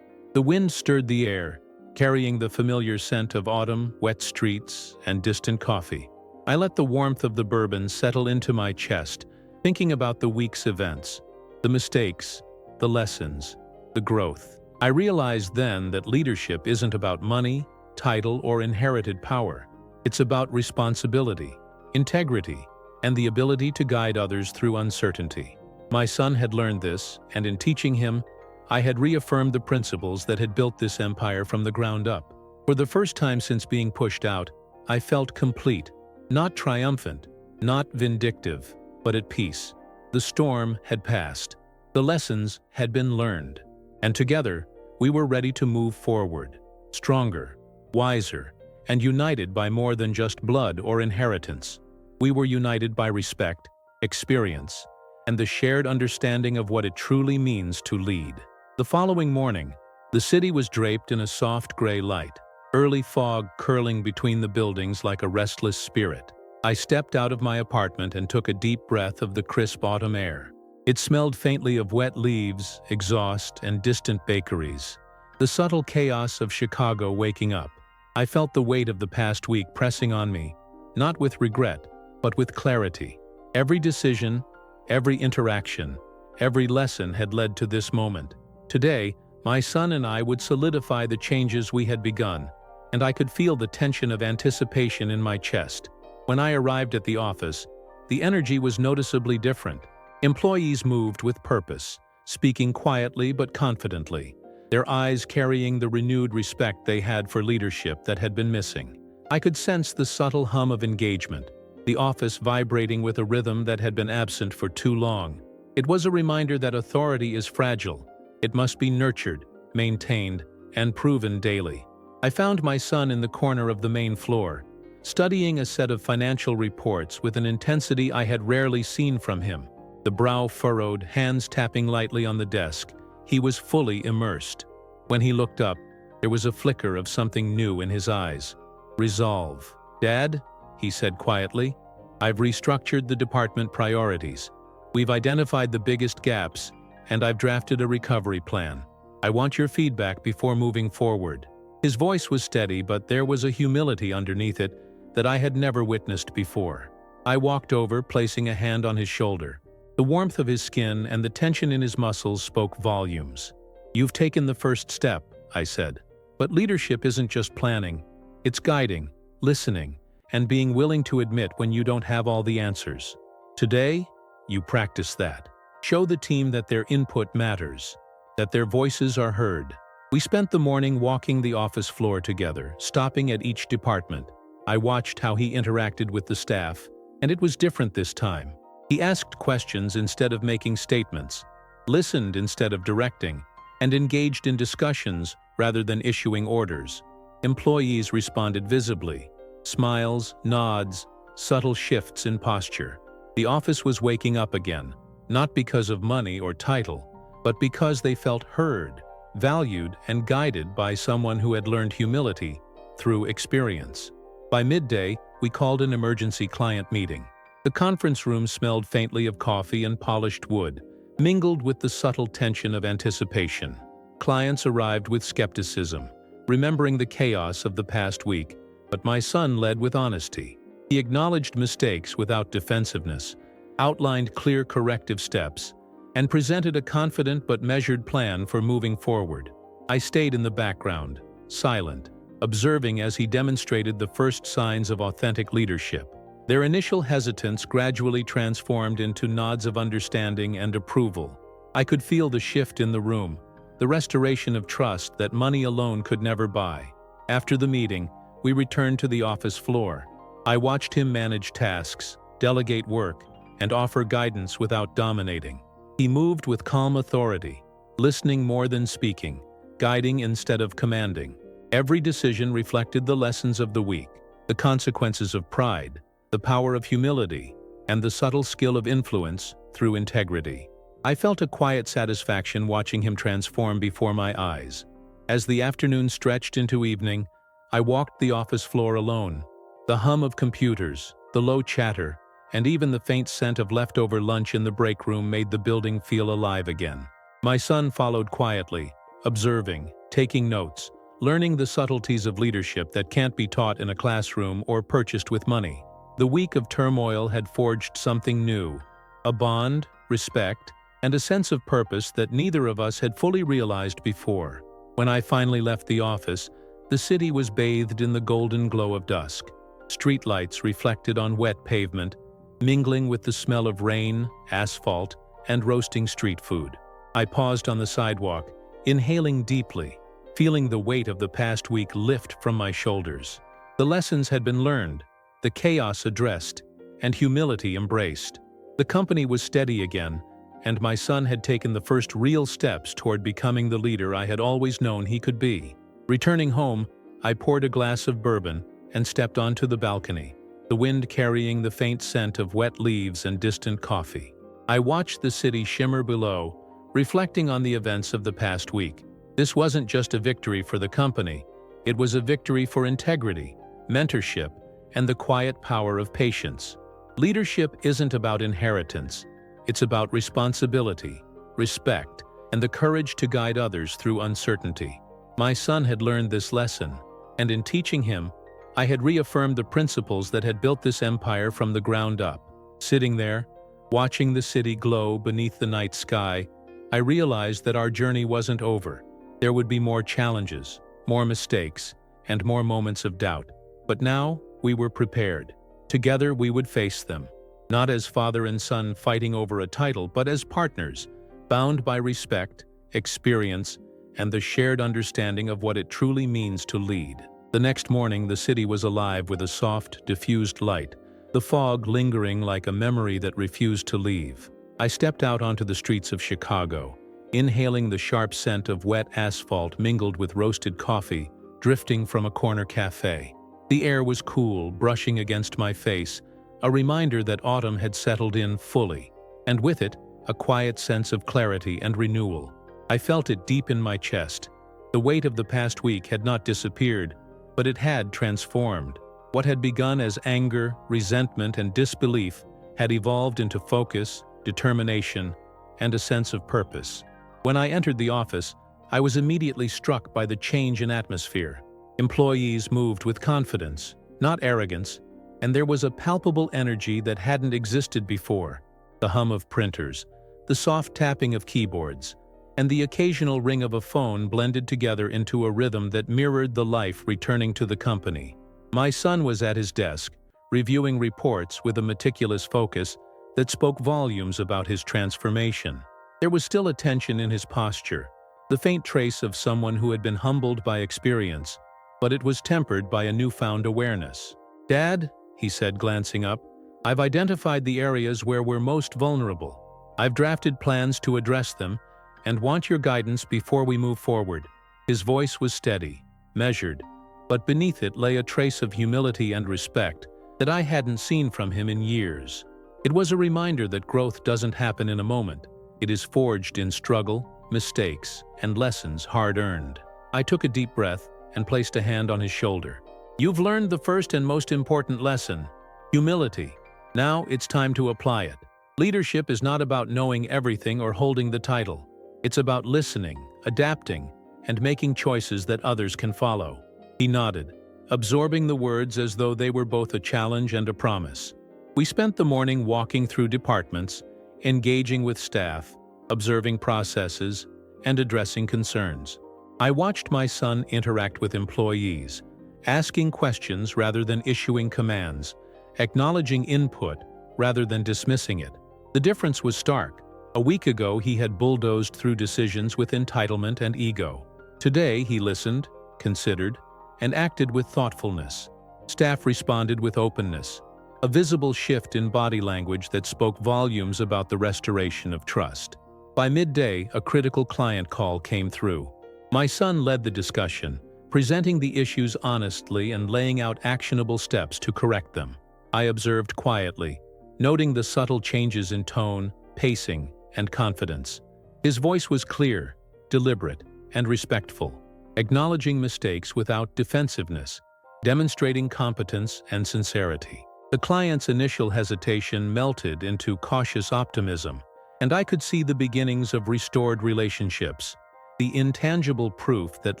The wind stirred the air, carrying the familiar scent of autumn, wet streets, and distant coffee. I let the warmth of the bourbon settle into my chest, thinking about the week's events, the mistakes, the lessons, the growth. I realized then that leadership isn't about money, title, or inherited power. It's about responsibility, integrity, and the ability to guide others through uncertainty. My son had learned this, and in teaching him, I had reaffirmed the principles that had built this empire from the ground up. For the first time since being pushed out, I felt complete, not triumphant, not vindictive, but at peace. The storm had passed. The lessons had been learned. And together, we were ready to move forward, stronger, wiser, and united by more than just blood or inheritance. We were united by respect, experience, and the shared understanding of what it truly means to lead. The following morning, the city was draped in a soft gray light, early fog curling between the buildings like a restless spirit. I stepped out of my apartment and took a deep breath of the crisp autumn air. It smelled faintly of wet leaves, exhaust, and distant bakeries. The subtle chaos of Chicago waking up. I felt the weight of the past week pressing on me, not with regret, but with clarity. Every decision, every interaction, every lesson had led to this moment. Today, my son and I would solidify the changes we had begun, and I could feel the tension of anticipation in my chest. When I arrived at the office, the energy was noticeably different. Employees moved with purpose, speaking quietly but confidently, their eyes carrying the renewed respect they had for leadership that had been missing. I could sense the subtle hum of engagement, the office vibrating with a rhythm that had been absent for too long. It was a reminder that authority is fragile. It must be nurtured, maintained, and proven daily. I found my son in the corner of the main floor, studying a set of financial reports with an intensity I had rarely seen from him. The brow furrowed, hands tapping lightly on the desk, he was fully immersed. When he looked up, there was a flicker of something new in his eyes. Resolve. "Dad," he said quietly, "I've restructured the department priorities. We've identified the biggest gaps, and I've drafted a recovery plan. I want your feedback before moving forward." His voice was steady, but there was a humility underneath it that I had never witnessed before. I walked over, placing a hand on his shoulder. The warmth of his skin and the tension in his muscles spoke volumes. "You've taken the first step," I said. "But leadership isn't just planning. It's guiding, listening, and being willing to admit when you don't have all the answers. Today, you practice that. Show the team that their input matters, that their voices are heard." We spent the morning walking the office floor together, stopping at each department. I watched how he interacted with the staff, and it was different this time. He asked questions instead of making statements, listened instead of directing, and engaged in discussions rather than issuing orders. Employees responded visibly. Smiles, nods, subtle shifts in posture. The office was waking up again, not because of money or title, but because they felt heard, valued, and guided by someone who had learned humility through experience. By midday, we called an emergency client meeting. The conference room smelled faintly of coffee and polished wood, mingled with the subtle tension of anticipation. Clients arrived with skepticism, remembering the chaos of the past week, but my son led with honesty. He acknowledged mistakes without defensiveness, outlined clear corrective steps, and presented a confident but measured plan for moving forward. I stayed in the background, silent, observing as he demonstrated the first signs of authentic leadership. Their initial hesitance gradually transformed into nods of understanding and approval. I could feel the shift in the room, the restoration of trust that money alone could never buy. After the meeting, we returned to the office floor. I watched him manage tasks, delegate work, and offer guidance without dominating. He moved with calm authority, listening more than speaking, guiding instead of commanding. Every decision reflected the lessons of the week, the consequences of pride, the power of humility, and the subtle skill of influence through integrity. I felt a quiet satisfaction watching him transform before my eyes. As the afternoon stretched into evening, I walked the office floor alone. The hum of computers, the low chatter, and even the faint scent of leftover lunch in the break room made the building feel alive again. My son followed quietly, observing, taking notes, learning the subtleties of leadership that can't be taught in a classroom or purchased with money. The week of turmoil had forged something new, a bond, respect, and a sense of purpose that neither of us had fully realized before. When I finally left the office, the city was bathed in the golden glow of dusk. Streetlights reflected on wet pavement, mingling with the smell of rain, asphalt, and roasting street food. I paused on the sidewalk, inhaling deeply, feeling the weight of the past week lift from my shoulders. The lessons had been learned, the chaos addressed, and humility embraced. The company was steady again, and my son had taken the first real steps toward becoming the leader I had always known he could be. Returning home, I poured a glass of bourbon and stepped onto the balcony. the wind carrying the faint scent of wet leaves and distant coffee. I watched the city shimmer below, reflecting on the events of the past week. This wasn't just a victory for the company, it was a victory for integrity, mentorship, and the quiet power of patience. Leadership isn't about inheritance, it's about responsibility, respect, and the courage to guide others through uncertainty. My son had learned this lesson, and in teaching him, I had reaffirmed the principles that had built this empire from the ground up. Sitting there, watching the city glow beneath the night sky, I realized that our journey wasn't over. There would be more challenges, more mistakes, and more moments of doubt. But now, we were prepared. Together we would face them, not as father and son fighting over a title, but as partners, bound by respect, experience, and the shared understanding of what it truly means to lead. The next morning, the city was alive with a soft, diffused light, the fog lingering like a memory that refused to leave. I stepped out onto the streets of Chicago, inhaling the sharp scent of wet asphalt mingled with roasted coffee, drifting from a corner cafe. The air was cool, brushing against my face, a reminder that autumn had settled in fully, and with it, a quiet sense of clarity and renewal. I felt it deep in my chest. The weight of the past week had not disappeared, but it had transformed. What had begun as anger, resentment, and disbelief had evolved into focus, determination, and a sense of purpose. When I entered the office, I was immediately struck by the change in atmosphere. Employees moved with confidence, not arrogance, and there was a palpable energy that hadn't existed before. The hum of printers, the soft tapping of keyboards, and the occasional ring of a phone blended together into a rhythm that mirrored the life returning to the company. My son was at his desk, reviewing reports with a meticulous focus that spoke volumes about his transformation. There was still a tension in his posture, the faint trace of someone who had been humbled by experience, but it was tempered by a newfound awareness. "Dad," he said, glancing up, "I've identified the areas where we're most vulnerable. I've drafted plans to address them, and want your guidance before we move forward." His voice was steady, measured, but beneath it lay a trace of humility and respect that I hadn't seen from him in years. It was a reminder that growth doesn't happen in a moment. It is forged in struggle, mistakes, and lessons hard-earned. I took a deep breath and placed a hand on his shoulder. "You've learned the first and most important lesson, humility. Now it's time to apply it. Leadership is not about knowing everything or holding the title. It's about listening, adapting, and making choices that others can follow." He nodded, absorbing the words as though they were both a challenge and a promise. We spent the morning walking through departments, engaging with staff, observing processes, and addressing concerns. I watched my son interact with employees, asking questions rather than issuing commands, acknowledging input rather than dismissing it. The difference was stark. A week ago, he had bulldozed through decisions with entitlement and ego. Today, he listened, considered, and acted with thoughtfulness. Staff responded with openness, a visible shift in body language that spoke volumes about the restoration of trust. By midday, a critical client call came through. My son led the discussion, presenting the issues honestly and laying out actionable steps to correct them. I observed quietly, noting the subtle changes in tone, pacing, and confidence. His voice was clear, deliberate, and respectful, acknowledging mistakes without defensiveness, demonstrating competence and sincerity. The client's initial hesitation melted into cautious optimism, and I could see the beginnings of restored relationships, the intangible proof that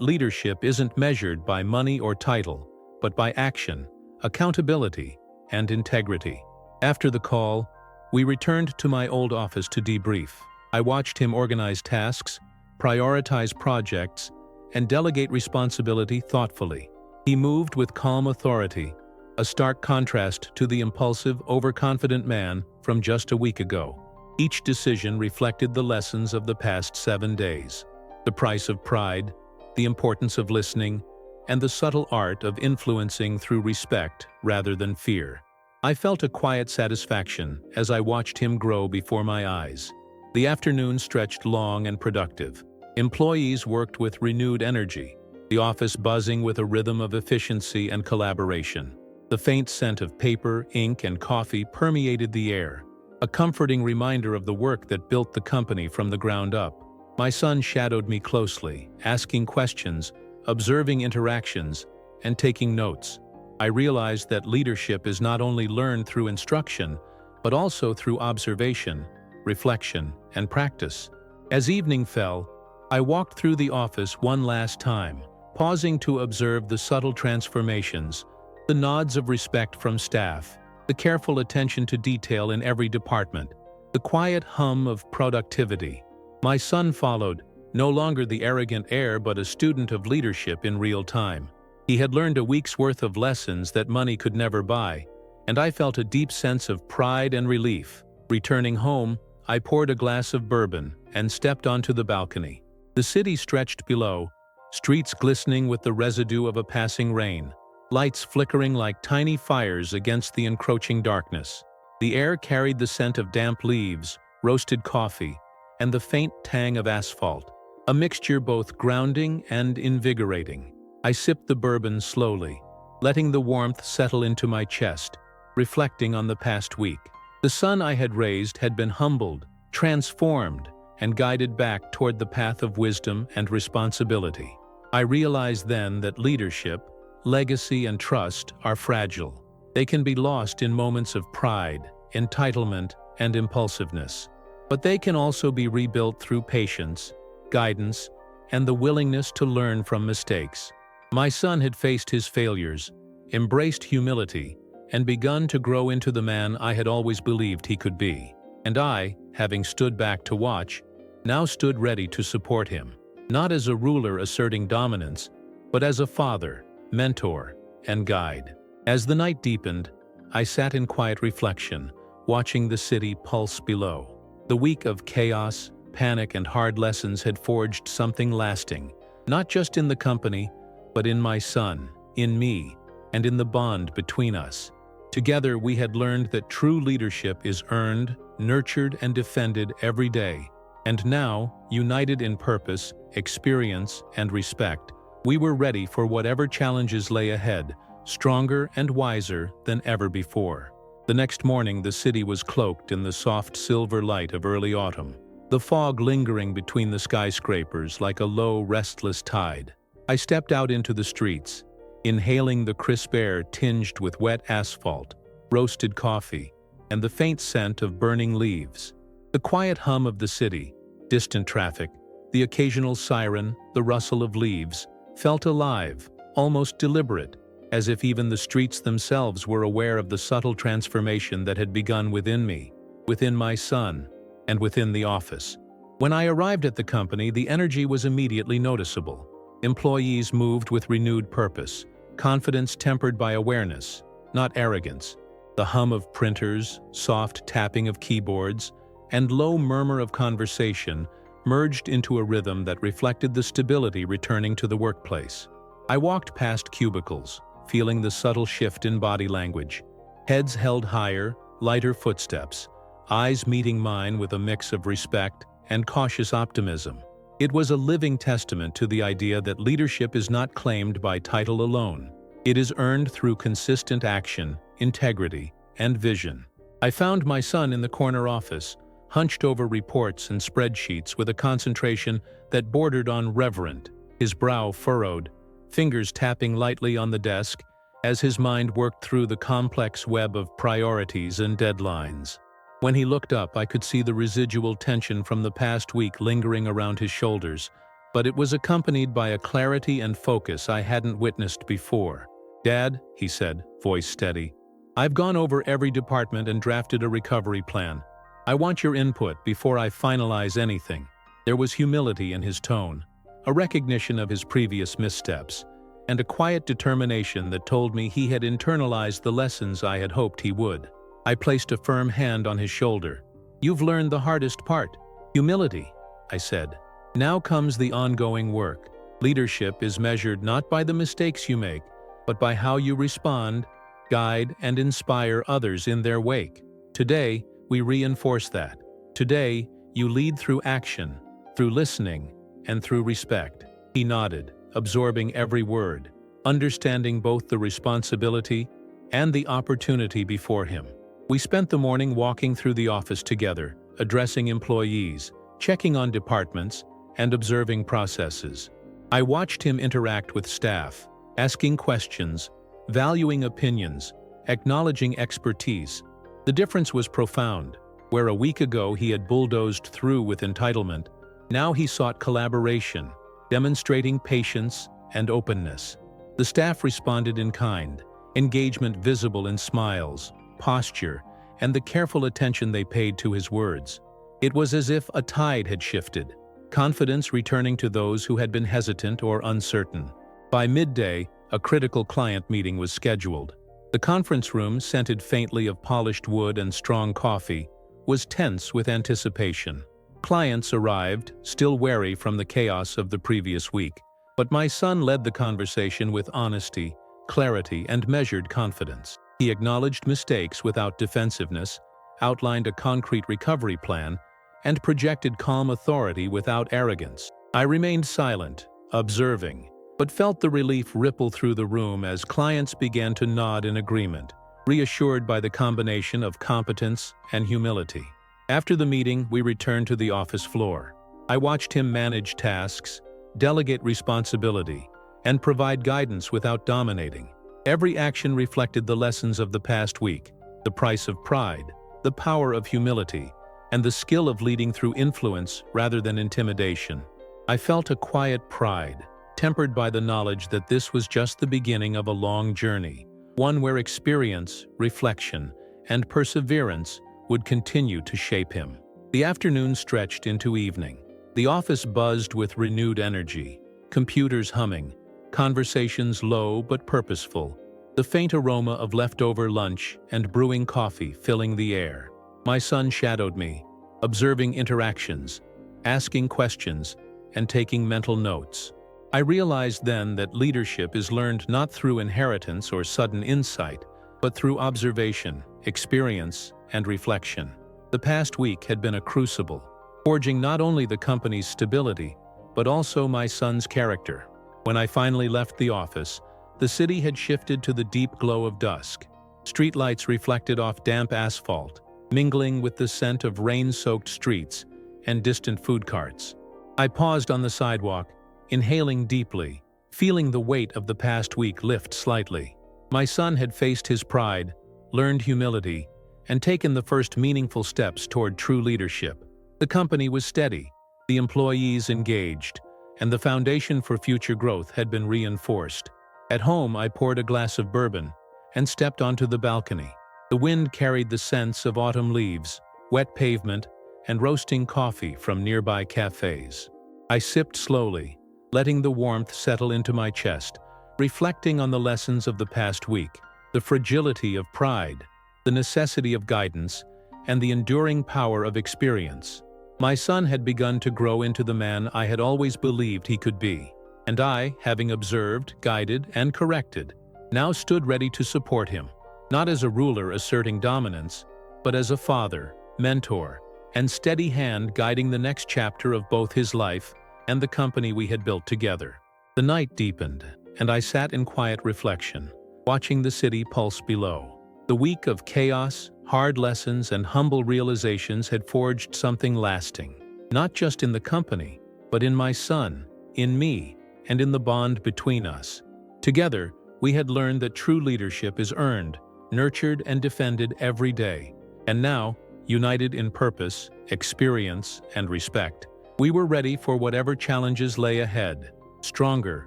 leadership isn't measured by money or title, but by action, accountability, and integrity. After the call, we returned to my old office to debrief. I watched him organize tasks, prioritize projects, and delegate responsibility thoughtfully. He moved with calm authority, a stark contrast to the impulsive, overconfident man from just a week ago. Each decision reflected the lessons of the past 7 days. The price of pride, the importance of listening, and the subtle art of influencing through respect rather than fear. I felt a quiet satisfaction as I watched him grow before my eyes. The afternoon stretched long and productive. Employees worked with renewed energy, the office buzzing with a rhythm of efficiency and collaboration. The faint scent of paper, ink, and coffee permeated the air, a comforting reminder of the work that built the company from the ground up. My son shadowed me closely, asking questions, observing interactions, and taking notes. I realized that leadership is not only learned through instruction, but also through observation, reflection, and practice. As evening fell, I walked through the office one last time, pausing to observe the subtle transformations, the nods of respect from staff, the careful attention to detail in every department, the quiet hum of productivity. My son followed, no longer the arrogant heir but a student of leadership in real time. He had learned a week's worth of lessons that money could never buy, and I felt a deep sense of pride and relief. Returning home, I poured a glass of bourbon and stepped onto the balcony. The city stretched below, streets glistening with the residue of a passing rain, lights flickering like tiny fires against the encroaching darkness. The air carried the scent of damp leaves, roasted coffee, and the faint tang of asphalt, a mixture both grounding and invigorating. I sipped the bourbon slowly, letting the warmth settle into my chest, reflecting on the past week. The son I had raised had been humbled, transformed, and guided back toward the path of wisdom and responsibility. I realized then that leadership, legacy, and trust are fragile. They can be lost in moments of pride, entitlement, and impulsiveness. But they can also be rebuilt through patience, guidance, and the willingness to learn from mistakes. My son had faced his failures, embraced humility, and begun to grow into the man I had always believed he could be. And I, having stood back to watch, now stood ready to support him, not as a ruler asserting dominance, but as a father, mentor, and guide. As the night deepened, I sat in quiet reflection, watching the city pulse below. The week of chaos, panic, and hard lessons had forged something lasting, not just in the company, but in my son, in me, and in the bond between us. Together, we had learned that true leadership is earned, nurtured, and defended every day. And now, united in purpose, experience, and respect, we were ready for whatever challenges lay ahead, stronger and wiser than ever before. The next morning, the city was cloaked in the soft silver light of early autumn, the fog lingering between the skyscrapers like a low, restless tide. I stepped out into the streets, inhaling the crisp air tinged with wet asphalt, roasted coffee, and the faint scent of burning leaves. The quiet hum of the city, distant traffic, the occasional siren, the rustle of leaves, felt alive, almost deliberate, as if even the streets themselves were aware of the subtle transformation that had begun within me, within my son, and within the office. When I arrived at the company, the energy was immediately noticeable. Employees moved with renewed purpose, confidence tempered by awareness, not arrogance. The hum of printers, soft tapping of keyboards, and low murmur of conversation merged into a rhythm that reflected the stability returning to the workplace. I walked past cubicles, feeling the subtle shift in body language. Heads held higher, lighter footsteps, eyes meeting mine with a mix of respect and cautious optimism. It was a living testament to the idea that leadership is not claimed by title alone. It is earned through consistent action, integrity, and vision. I found my son in the corner office, hunched over reports and spreadsheets with a concentration that bordered on reverent, his brow furrowed, fingers tapping lightly on the desk as his mind worked through the complex web of priorities and deadlines. When he looked up, I could see the residual tension from the past week lingering around his shoulders, but it was accompanied by a clarity and focus I hadn't witnessed before. "Dad," he said, voice steady, "I've gone over every department and drafted a recovery plan. I want your input before I finalize anything." There was humility in his tone, a recognition of his previous missteps, and a quiet determination that told me he had internalized the lessons I had hoped he would. I placed a firm hand on his shoulder. "You've learned the hardest part, humility," I said. "Now comes the ongoing work. Leadership is measured not by the mistakes you make, but by how you respond, guide, and inspire others in their wake. Today, we reinforce that. Today, you lead through action, through listening, and through respect." He nodded, absorbing every word, understanding both the responsibility and the opportunity before him. We spent the morning walking through the office together, addressing employees, checking on departments, and observing processes. I watched him interact with staff, asking questions, valuing opinions, acknowledging expertise. The difference was profound. Where a week ago he had bulldozed through with entitlement, now he sought collaboration, demonstrating patience and openness. The staff responded in kind, engagement visible in smiles, posture, and the careful attention they paid to his words. It was as if a tide had shifted, confidence returning to those who had been hesitant or uncertain. By midday, a critical client meeting was scheduled. The conference room, scented faintly of polished wood and strong coffee, was tense with anticipation. Clients arrived, still wary from the chaos of the previous week. But my son led the conversation with honesty, clarity, and measured confidence. He acknowledged mistakes without defensiveness, outlined a concrete recovery plan, and projected calm authority without arrogance. I remained silent, observing, but felt the relief ripple through the room as clients began to nod in agreement, reassured by the combination of competence and humility. After the meeting, we returned to the office floor. I watched him manage tasks, delegate responsibility, and provide guidance without dominating. Every action reflected the lessons of the past week: the price of pride, the power of humility, and the skill of leading through influence rather than intimidation. I felt a quiet pride, tempered by the knowledge that this was just the beginning of a long journey, one where experience, reflection, and perseverance would continue to shape him. The afternoon stretched into evening. The office buzzed with renewed energy, computers humming, conversations low but purposeful, the faint aroma of leftover lunch and brewing coffee filling the air. My son shadowed me, observing interactions, asking questions, and taking mental notes. I realized then that leadership is learned not through inheritance or sudden insight, but through observation, experience, and reflection. The past week had been a crucible, forging not only the company's stability, but also my son's character. When I finally left the office, the city had shifted to the deep glow of dusk. Streetlights reflected off damp asphalt, mingling with the scent of rain-soaked streets and distant food carts. I paused on the sidewalk, inhaling deeply, feeling the weight of the past week lift slightly. My son had faced his pride, learned humility, and taken the first meaningful steps toward true leadership. The company was steady, the employees engaged, and the foundation for future growth had been reinforced. At home, I poured a glass of bourbon and stepped onto the balcony. The wind carried the scents of autumn leaves, wet pavement, and roasting coffee from nearby cafes. I sipped slowly, letting the warmth settle into my chest, reflecting on the lessons of the past week, the fragility of pride, the necessity of guidance, and the enduring power of experience. My son had begun to grow into the man I had always believed he could be, and I, having observed, guided, and corrected, now stood ready to support him, not as a ruler asserting dominance, but as a father, mentor, and steady hand guiding the next chapter of both his life and the company we had built together. The night deepened, and I sat in quiet reflection, watching the city pulse below. The week of chaos, hard lessons, and humble realizations had forged something lasting, not just in the company, but in my son, in me, and in the bond between us. Together, we had learned that true leadership is earned, nurtured, and defended every day. And now, united in purpose, experience, and respect, we were ready for whatever challenges lay ahead, stronger,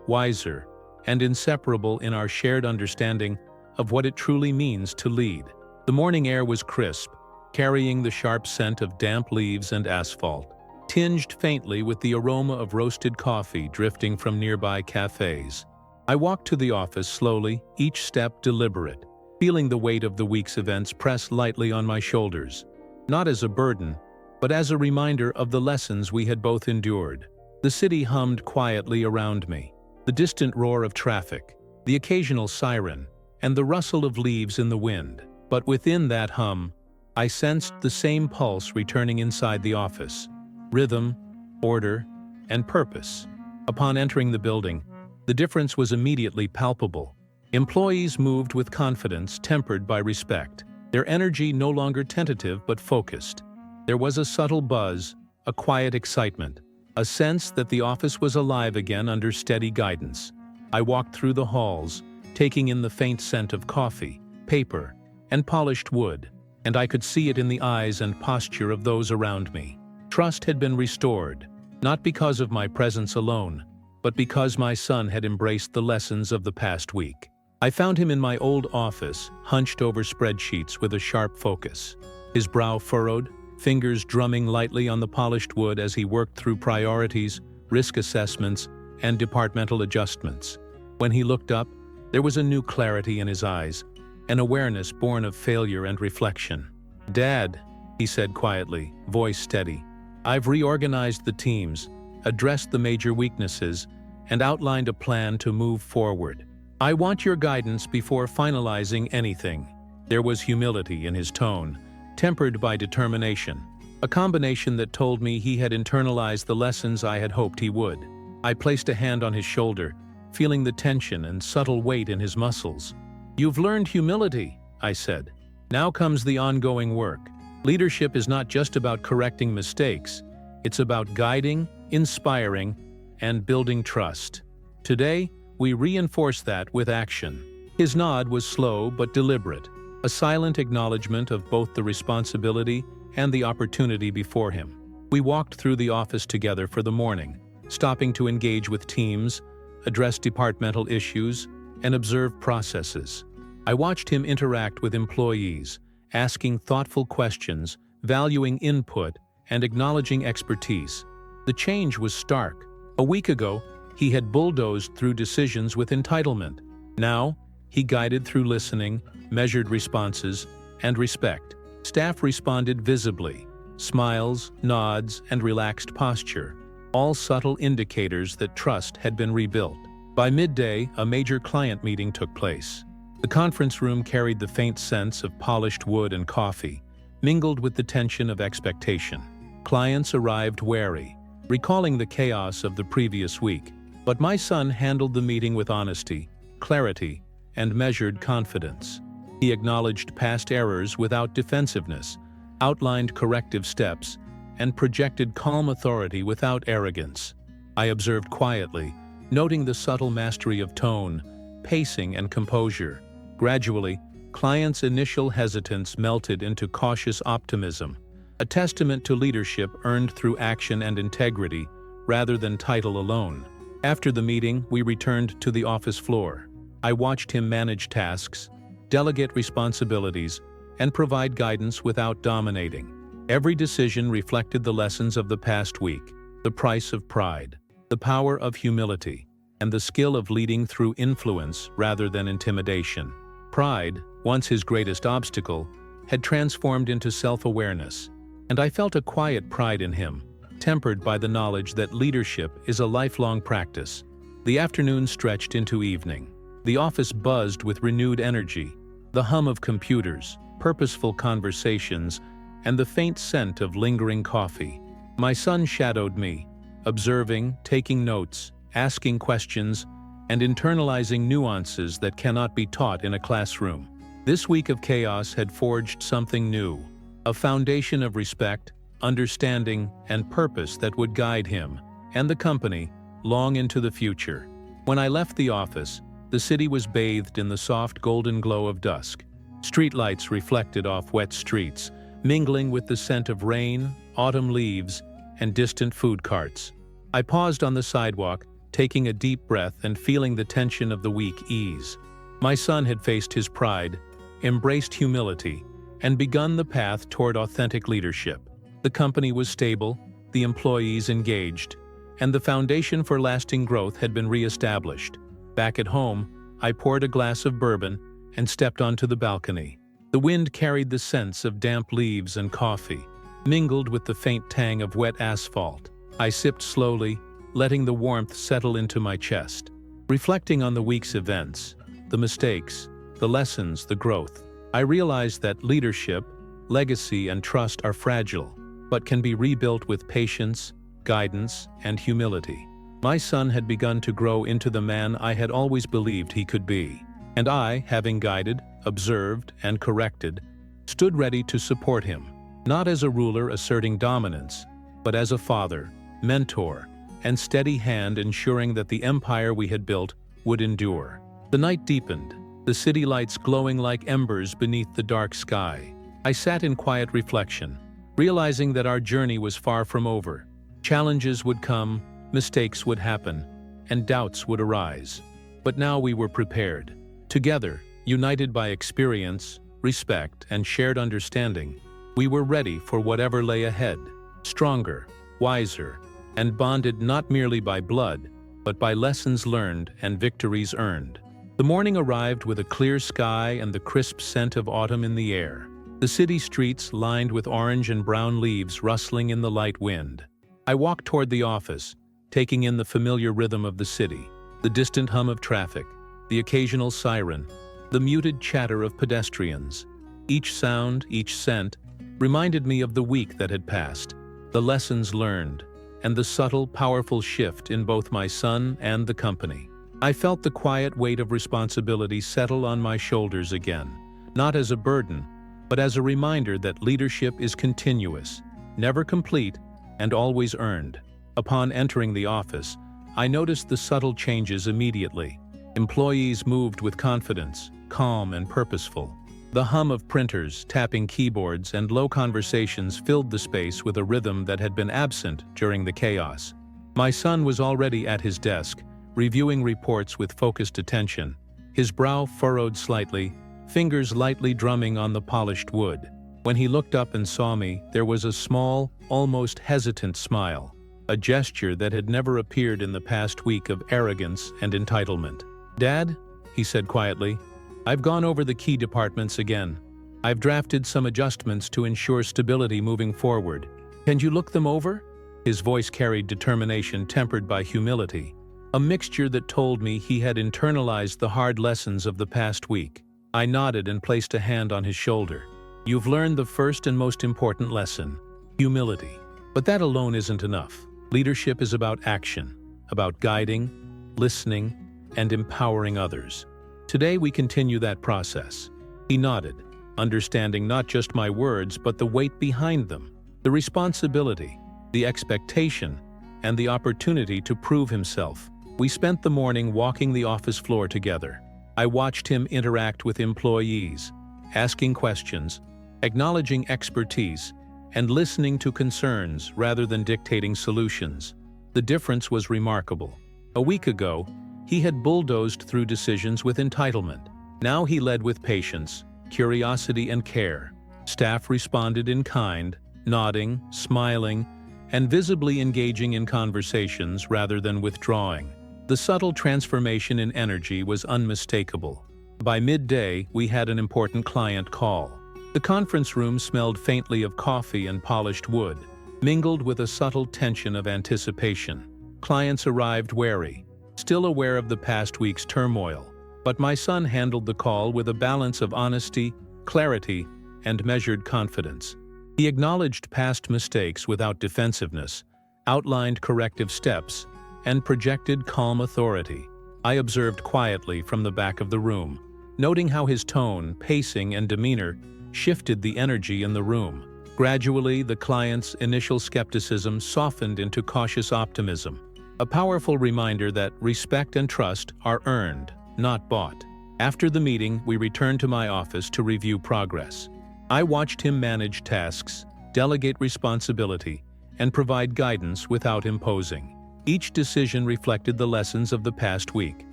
wiser, and inseparable in our shared understanding of what it truly means to lead. The morning air was crisp, carrying the sharp scent of damp leaves and asphalt, tinged faintly with the aroma of roasted coffee drifting from nearby cafes. I walked to the office slowly, each step deliberate, feeling the weight of the week's events press lightly on my shoulders, not as a burden, but as a reminder of the lessons we had both endured. The city hummed quietly around me, the distant roar of traffic, the occasional siren, and the rustle of leaves in the wind. But within that hum, I sensed the same pulse returning inside the office: rhythm, order, and purpose. Upon entering the building, the difference was immediately palpable. Employees moved with confidence tempered by respect, their energy no longer tentative but focused. There was a subtle buzz, a quiet excitement, a sense that the office was alive again under steady guidance. I walked through the halls, taking in the faint scent of coffee, paper, and polished wood, and I could see it in the eyes and posture of those around me. Trust had been restored, not because of my presence alone, but because my son had embraced the lessons of the past week. I found him in my old office, hunched over spreadsheets with a sharp focus. His brow furrowed, fingers drumming lightly on the polished wood as he worked through priorities, risk assessments, and departmental adjustments. When he looked up, there was a new clarity in his eyes, an awareness born of failure and reflection. "Dad," he said quietly, voice steady, "I've reorganized the teams, addressed the major weaknesses, and outlined a plan to move forward. I want your guidance before finalizing anything." There was humility in his tone, tempered by determination, a combination that told me he had internalized the lessons I had hoped he would. I placed a hand on his shoulder, feeling the tension and subtle weight in his muscles. "You've learned humility," I said. "Now comes the ongoing work. Leadership is not just about correcting mistakes, it's about guiding, inspiring, and building trust. Today, we reinforce that with action." His nod was slow but deliberate, a silent acknowledgement of both the responsibility and the opportunity before him. We walked through the office together for the morning, stopping to engage with teams, address departmental issues, and observe processes. I watched him interact with employees, asking thoughtful questions, valuing input, and acknowledging expertise. The change was stark. A week ago, he had bulldozed through decisions with entitlement. Now, he guided through listening, measured responses, and respect. Staff responded visibly, smiles, nods, and relaxed posture, all subtle indicators that trust had been rebuilt. By midday, a major client meeting took place. The conference room carried the faint sense of polished wood and coffee, mingled with the tension of expectation. Clients arrived wary, recalling the chaos of the previous week. But my son handled the meeting with honesty, clarity, and measured confidence. He acknowledged past errors without defensiveness, outlined corrective steps, and projected calm authority without arrogance. I observed quietly, noting the subtle mastery of tone, pacing, and composure. Gradually, clients' initial hesitance melted into cautious optimism, a testament to leadership earned through action and integrity rather than title alone. After the meeting, we returned to the office floor. I watched him manage tasks, delegate responsibilities, and provide guidance without dominating. Every decision reflected the lessons of the past week, the price of pride, the power of humility, and the skill of leading through influence rather than intimidation. Pride, once his greatest obstacle, had transformed into self-awareness, and I felt a quiet pride in him, tempered by the knowledge that leadership is a lifelong practice. The afternoon stretched into evening. The office buzzed with renewed energy, the hum of computers, purposeful conversations, and the faint scent of lingering coffee. My son shadowed me, observing, taking notes, asking questions, and internalizing nuances that cannot be taught in a classroom. This week of chaos had forged something new, a foundation of respect, understanding, and purpose that would guide him and the company long into the future. When I left the office, the city was bathed in the soft golden glow of dusk. Streetlights reflected off wet streets, mingling with the scent of rain, autumn leaves, and distant food carts. I paused on the sidewalk, taking a deep breath and feeling the tension of the week ease. My son had faced his pride, embraced humility, and begun the path toward authentic leadership. The company was stable, the employees engaged, and the foundation for lasting growth had been re-established. Back at home, I poured a glass of bourbon and stepped onto the balcony. The wind carried the scents of damp leaves and coffee, mingled with the faint tang of wet asphalt. I sipped slowly, letting the warmth settle into my chest. Reflecting on the week's events, the mistakes, the lessons, the growth, I realized that leadership, legacy, and trust are fragile, but can be rebuilt with patience, guidance, and humility. My son had begun to grow into the man I had always believed he could be. And I, having guided, observed, and corrected, stood ready to support him, not as a ruler asserting dominance, but as a father, mentor, and steady hand ensuring that the empire we had built would endure. The night deepened, the city lights glowing like embers beneath the dark sky. I sat in quiet reflection, realizing that our journey was far from over. Challenges would come, mistakes would happen, and doubts would arise. But now we were prepared. Together, united by experience, respect, and shared understanding, we were ready for whatever lay ahead, stronger, wiser, and bonded not merely by blood, but by lessons learned and victories earned. The morning arrived with a clear sky and the crisp scent of autumn in the air. The city streets lined with orange and brown leaves rustling in the light wind. I walked toward the office, taking in the familiar rhythm of the city, the distant hum of traffic, the occasional siren, the muted chatter of pedestrians. Each sound, each scent, reminded me of the week that had passed, the lessons learned, and the subtle, powerful shift in both my son and the company. I felt the quiet weight of responsibility settle on my shoulders again, not as a burden, but as a reminder that leadership is continuous, never complete, and always earned. Upon entering the office, I noticed the subtle changes immediately. Employees moved with confidence, calm and purposeful. The hum of printers, tapping keyboards, and low conversations filled the space with a rhythm that had been absent during the chaos. My son was already at his desk, reviewing reports with focused attention, his brow furrowed slightly, fingers lightly drumming on the polished wood. When he looked up and saw me, there was a small, almost hesitant smile, a gesture that had never appeared in the past week of arrogance and entitlement. "Dad," he said quietly, "I've gone over the key departments again. I've drafted some adjustments to ensure stability moving forward. Can you look them over?" His voice carried determination tempered by humility, a mixture that told me he had internalized the hard lessons of the past week. I nodded and placed a hand on his shoulder. "You've learned the first and most important lesson, humility. But that alone isn't enough. Leadership is about action, about guiding, listening, and empowering others. Today we continue that process." He nodded, understanding not just my words but the weight behind them, the responsibility, the expectation, and the opportunity to prove himself. We spent the morning walking the office floor together. I watched him interact with employees, asking questions, acknowledging expertise, and listening to concerns rather than dictating solutions. The difference was remarkable. A week ago, he had bulldozed through decisions with entitlement. Now he led with patience, curiosity, and care. Staff responded in kind, nodding, smiling, and visibly engaging in conversations rather than withdrawing. The subtle transformation in energy was unmistakable. By midday, we had an important client call. The conference room smelled faintly of coffee and polished wood, mingled with a subtle tension of anticipation. Clients arrived wary, still aware of the past week's turmoil, but my son handled the call with a balance of honesty, clarity, and measured confidence. He acknowledged past mistakes without defensiveness, outlined corrective steps, and projected calm authority. I observed quietly from the back of the room, noting how his tone, pacing, and demeanor shifted the energy in the room. Gradually, the client's initial skepticism softened into cautious optimism, a powerful reminder that respect and trust are earned, not bought. After the meeting, we returned to my office to review progress. I watched him manage tasks, delegate responsibility, and provide guidance without imposing. Each decision reflected the lessons of the past week,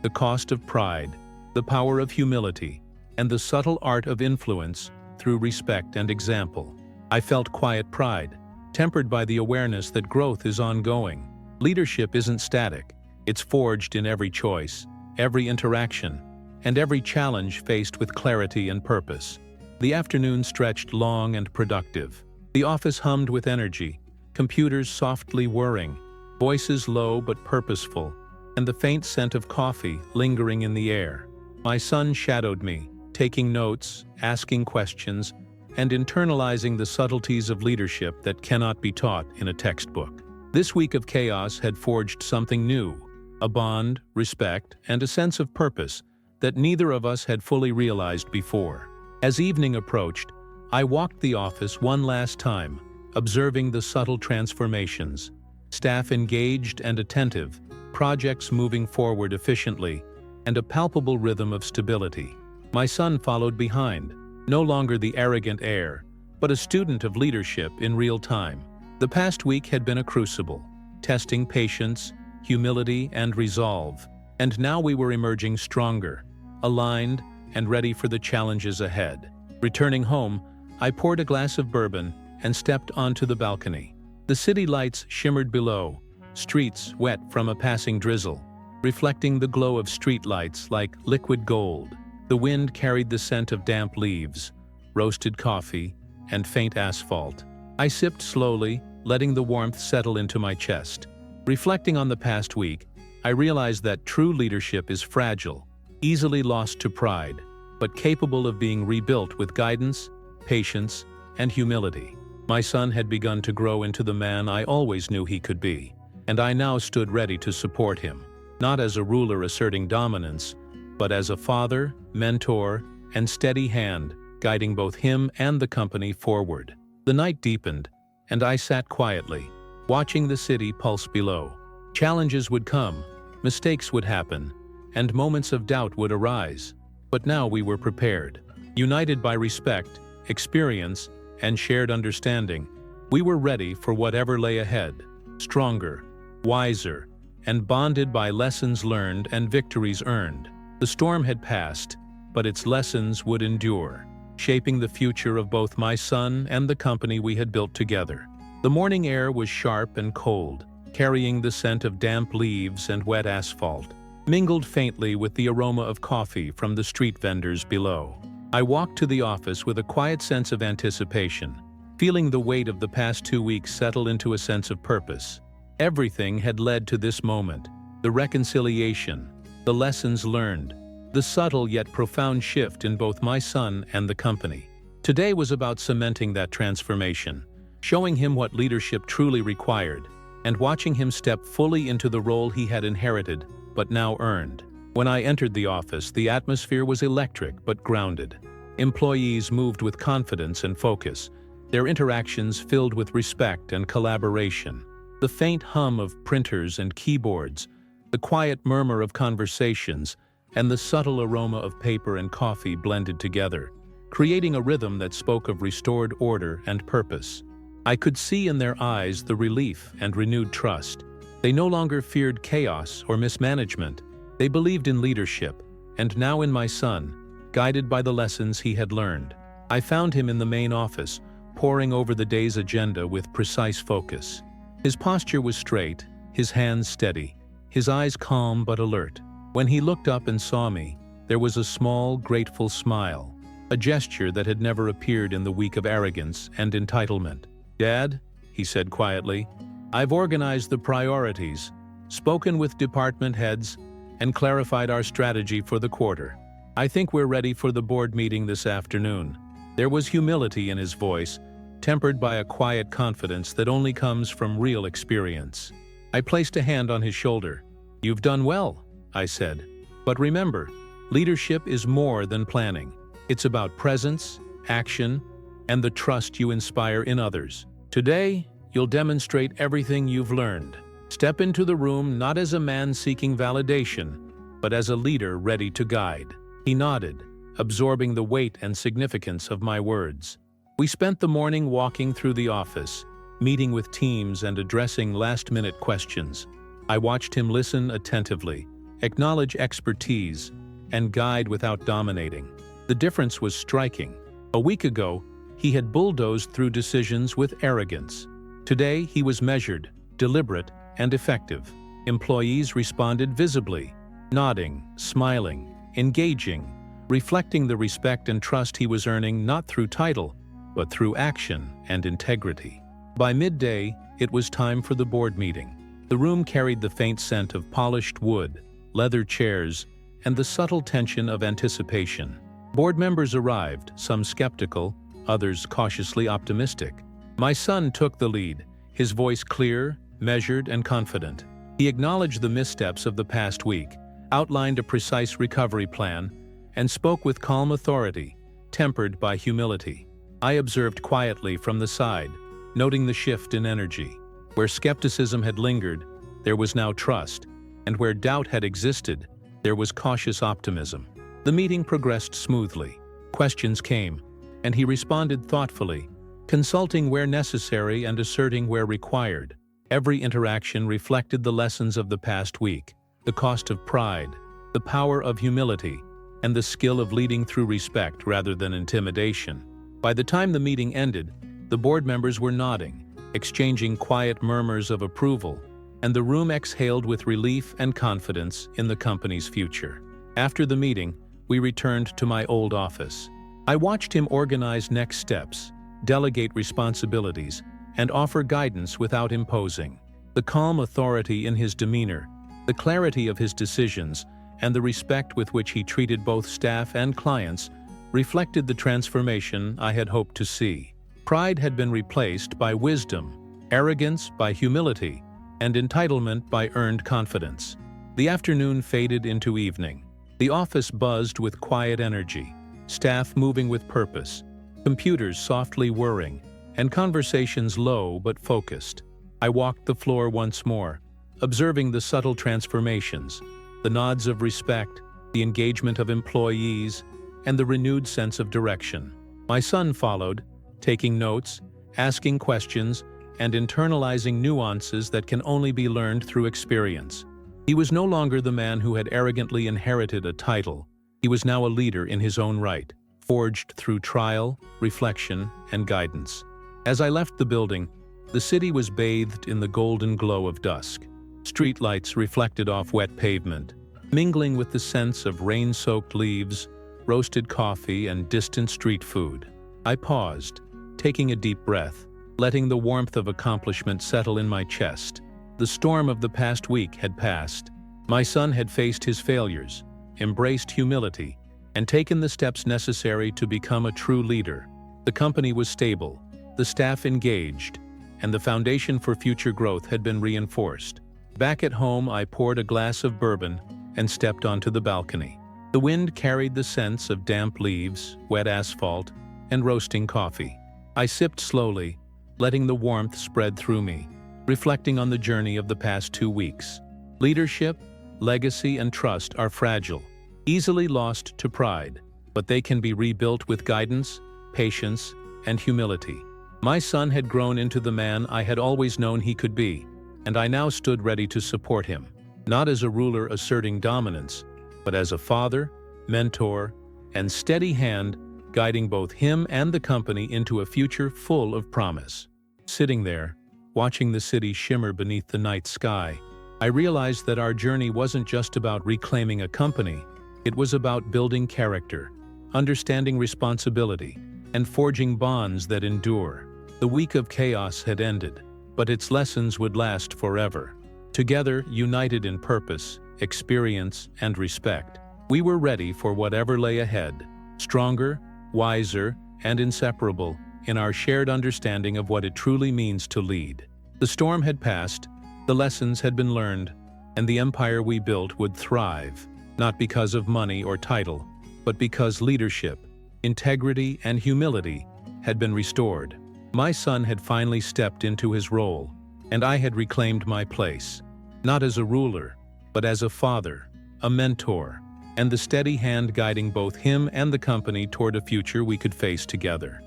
the cost of pride, the power of humility, and the subtle art of influence through respect and example. I felt quiet pride, tempered by the awareness that growth is ongoing. Leadership isn't static. It's forged in every choice, every interaction, and every challenge faced with clarity and purpose. The afternoon stretched long and productive. The office hummed with energy, computers softly whirring, voices low but purposeful, and the faint scent of coffee lingering in the air. My son shadowed me, taking notes, asking questions, and internalizing the subtleties of leadership that cannot be taught in a textbook. This week of chaos had forged something new, a bond, respect, and a sense of purpose that neither of us had fully realized before. As evening approached, I walked the office one last time, observing the subtle transformations. Staff engaged and attentive, projects moving forward efficiently, and a palpable rhythm of stability. My son followed behind, no longer the arrogant heir, but a student of leadership in real time. The past week had been a crucible, testing patience, humility, and resolve, and now we were emerging stronger, aligned, and ready for the challenges ahead. Returning home, I poured a glass of bourbon and stepped onto the balcony. The city lights shimmered below, streets wet from a passing drizzle, reflecting the glow of street lights like liquid gold. The wind carried the scent of damp leaves, roasted coffee, and faint asphalt. I sipped slowly, letting the warmth settle into my chest. Reflecting on the past week, I realized that true leadership is fragile, easily lost to pride, but capable of being rebuilt with guidance, patience, and humility. My son had begun to grow into the man I always knew he could be, and I now stood ready to support him, not as a ruler asserting dominance, but as a father, mentor, and steady hand, guiding both him and the company forward. The night deepened, and I sat quietly, watching the city pulse below. Challenges would come, mistakes would happen, and moments of doubt would arise. But now we were prepared. United by respect, experience, and shared understanding, we were ready for whatever lay ahead, stronger, wiser, and bonded by lessons learned and victories earned. The storm had passed, but its lessons would endure, shaping the future of both my son and the company we had built together. The morning air was sharp and cold, carrying the scent of damp leaves and wet asphalt, mingled faintly with the aroma of coffee from the street vendors below. I walked to the office with a quiet sense of anticipation, feeling the weight of the past 2 weeks settle into a sense of purpose. Everything had led to this moment: the reconciliation, the lessons learned, the subtle yet profound shift in both my son and the company. Today was about cementing that transformation, showing him what leadership truly required, and watching him step fully into the role he had inherited but now earned. When I entered the office, the atmosphere was electric but grounded. Employees moved with confidence and focus, their interactions filled with respect and collaboration. The faint hum of printers and keyboards, the quiet murmur of conversations, and the subtle aroma of paper and coffee blended together, creating a rhythm that spoke of restored order and purpose. I could see in their eyes the relief and renewed trust. They no longer feared chaos or mismanagement. They believed in leadership, and now in my son, guided by the lessons he had learned. I found him in the main office, poring over the day's agenda with precise focus. His posture was straight, his hands steady, his eyes calm but alert. When he looked up and saw me, there was a small, grateful smile, a gesture that had never appeared in the week of arrogance and entitlement. "Dad," he said quietly, "I've organized the priorities, spoken with department heads, and clarified our strategy for the quarter. I think we're ready for the board meeting this afternoon." There was humility in his voice, tempered by a quiet confidence that only comes from real experience. I placed a hand on his shoulder. "You've done well," I said. "But remember, leadership is more than planning. It's about presence, action, and the trust you inspire in others. Today, you'll demonstrate everything you've learned. Step into the room not as a man seeking validation, but as a leader ready to guide." He nodded, absorbing the weight and significance of my words. We spent the morning walking through the office, meeting with teams and addressing last-minute questions. I watched him listen attentively, acknowledge expertise, and guide without dominating. The difference was striking. A week ago, he had bulldozed through decisions with arrogance. Today, he was measured, deliberate, and effective. Employees responded visibly, nodding, smiling, engaging, reflecting the respect and trust he was earning not through title, but through action and integrity. By midday, it was time for the board meeting. The room carried the faint scent of polished wood, leather chairs, and the subtle tension of anticipation. Board members arrived, some skeptical, others cautiously optimistic. My son took the lead, his voice clear, measured, and confident. He acknowledged the missteps of the past week, outlined a precise recovery plan, and spoke with calm authority, tempered by humility. I observed quietly from the side, noting the shift in energy. Where skepticism had lingered, there was now trust, and where doubt had existed, there was cautious optimism. The meeting progressed smoothly. Questions came, and he responded thoughtfully, consulting where necessary and asserting where required. Every interaction reflected the lessons of the past week, the cost of pride, the power of humility, and the skill of leading through respect rather than intimidation. By the time the meeting ended, the board members were nodding, exchanging quiet murmurs of approval, and the room exhaled with relief and confidence in the company's future. After the meeting, we returned to my old office. I watched him organize next steps, delegate responsibilities, and offer guidance without imposing. The calm authority in his demeanor, the clarity of his decisions, and the respect with which he treated both staff and clients reflected the transformation I had hoped to see. Pride had been replaced by wisdom, arrogance by humility, and entitlement by earned confidence. The afternoon faded into evening. The office buzzed with quiet energy, staff moving with purpose, computers softly whirring, and conversations low but focused. I walked the floor once more, observing the subtle transformations, the nods of respect, the engagement of employees, and the renewed sense of direction. My son followed, taking notes, asking questions, and internalizing nuances that can only be learned through experience. He was no longer the man who had arrogantly inherited a title. He was now a leader in his own right, forged through trial, reflection, and guidance. As I left the building, the city was bathed in the golden glow of dusk. Streetlights reflected off wet pavement, mingling with the scents of rain-soaked leaves, roasted coffee, and distant street food. I paused, taking a deep breath, letting the warmth of accomplishment settle in my chest. The storm of the past week had passed. My son had faced his failures, embraced humility, and taken the steps necessary to become a true leader. The company was stable, the staff engaged, and the foundation for future growth had been reinforced. Back at home, I poured a glass of bourbon and stepped onto the balcony. The wind carried the scents of damp leaves, wet asphalt, and roasting coffee. I sipped slowly, letting the warmth spread through me, reflecting on the journey of the past 2 weeks. Leadership, legacy, and trust are fragile, easily lost to pride, but they can be rebuilt with guidance, patience, and humility. My son had grown into the man I had always known he could be, and I now stood ready to support him, not as a ruler asserting dominance, but as a father, mentor, and steady hand guiding both him and the company into a future full of promise. Sitting there, watching the city shimmer beneath the night sky, I realized that our journey wasn't just about reclaiming a company, it was about building character, understanding responsibility, and forging bonds that endure. The week of chaos had ended, but its lessons would last forever. Together, united in purpose, experience, and respect, we were ready for whatever lay ahead, stronger, wiser, and inseparable in our shared understanding of what it truly means to lead. The storm had passed, the lessons had been learned, and the empire we built would thrive, not because of money or title, but because leadership, integrity, and humility had been restored. My son had finally stepped into his role, and I had reclaimed my place, not as a ruler, but as a father, a mentor, and the steady hand guiding both him and the company toward a future we could face together.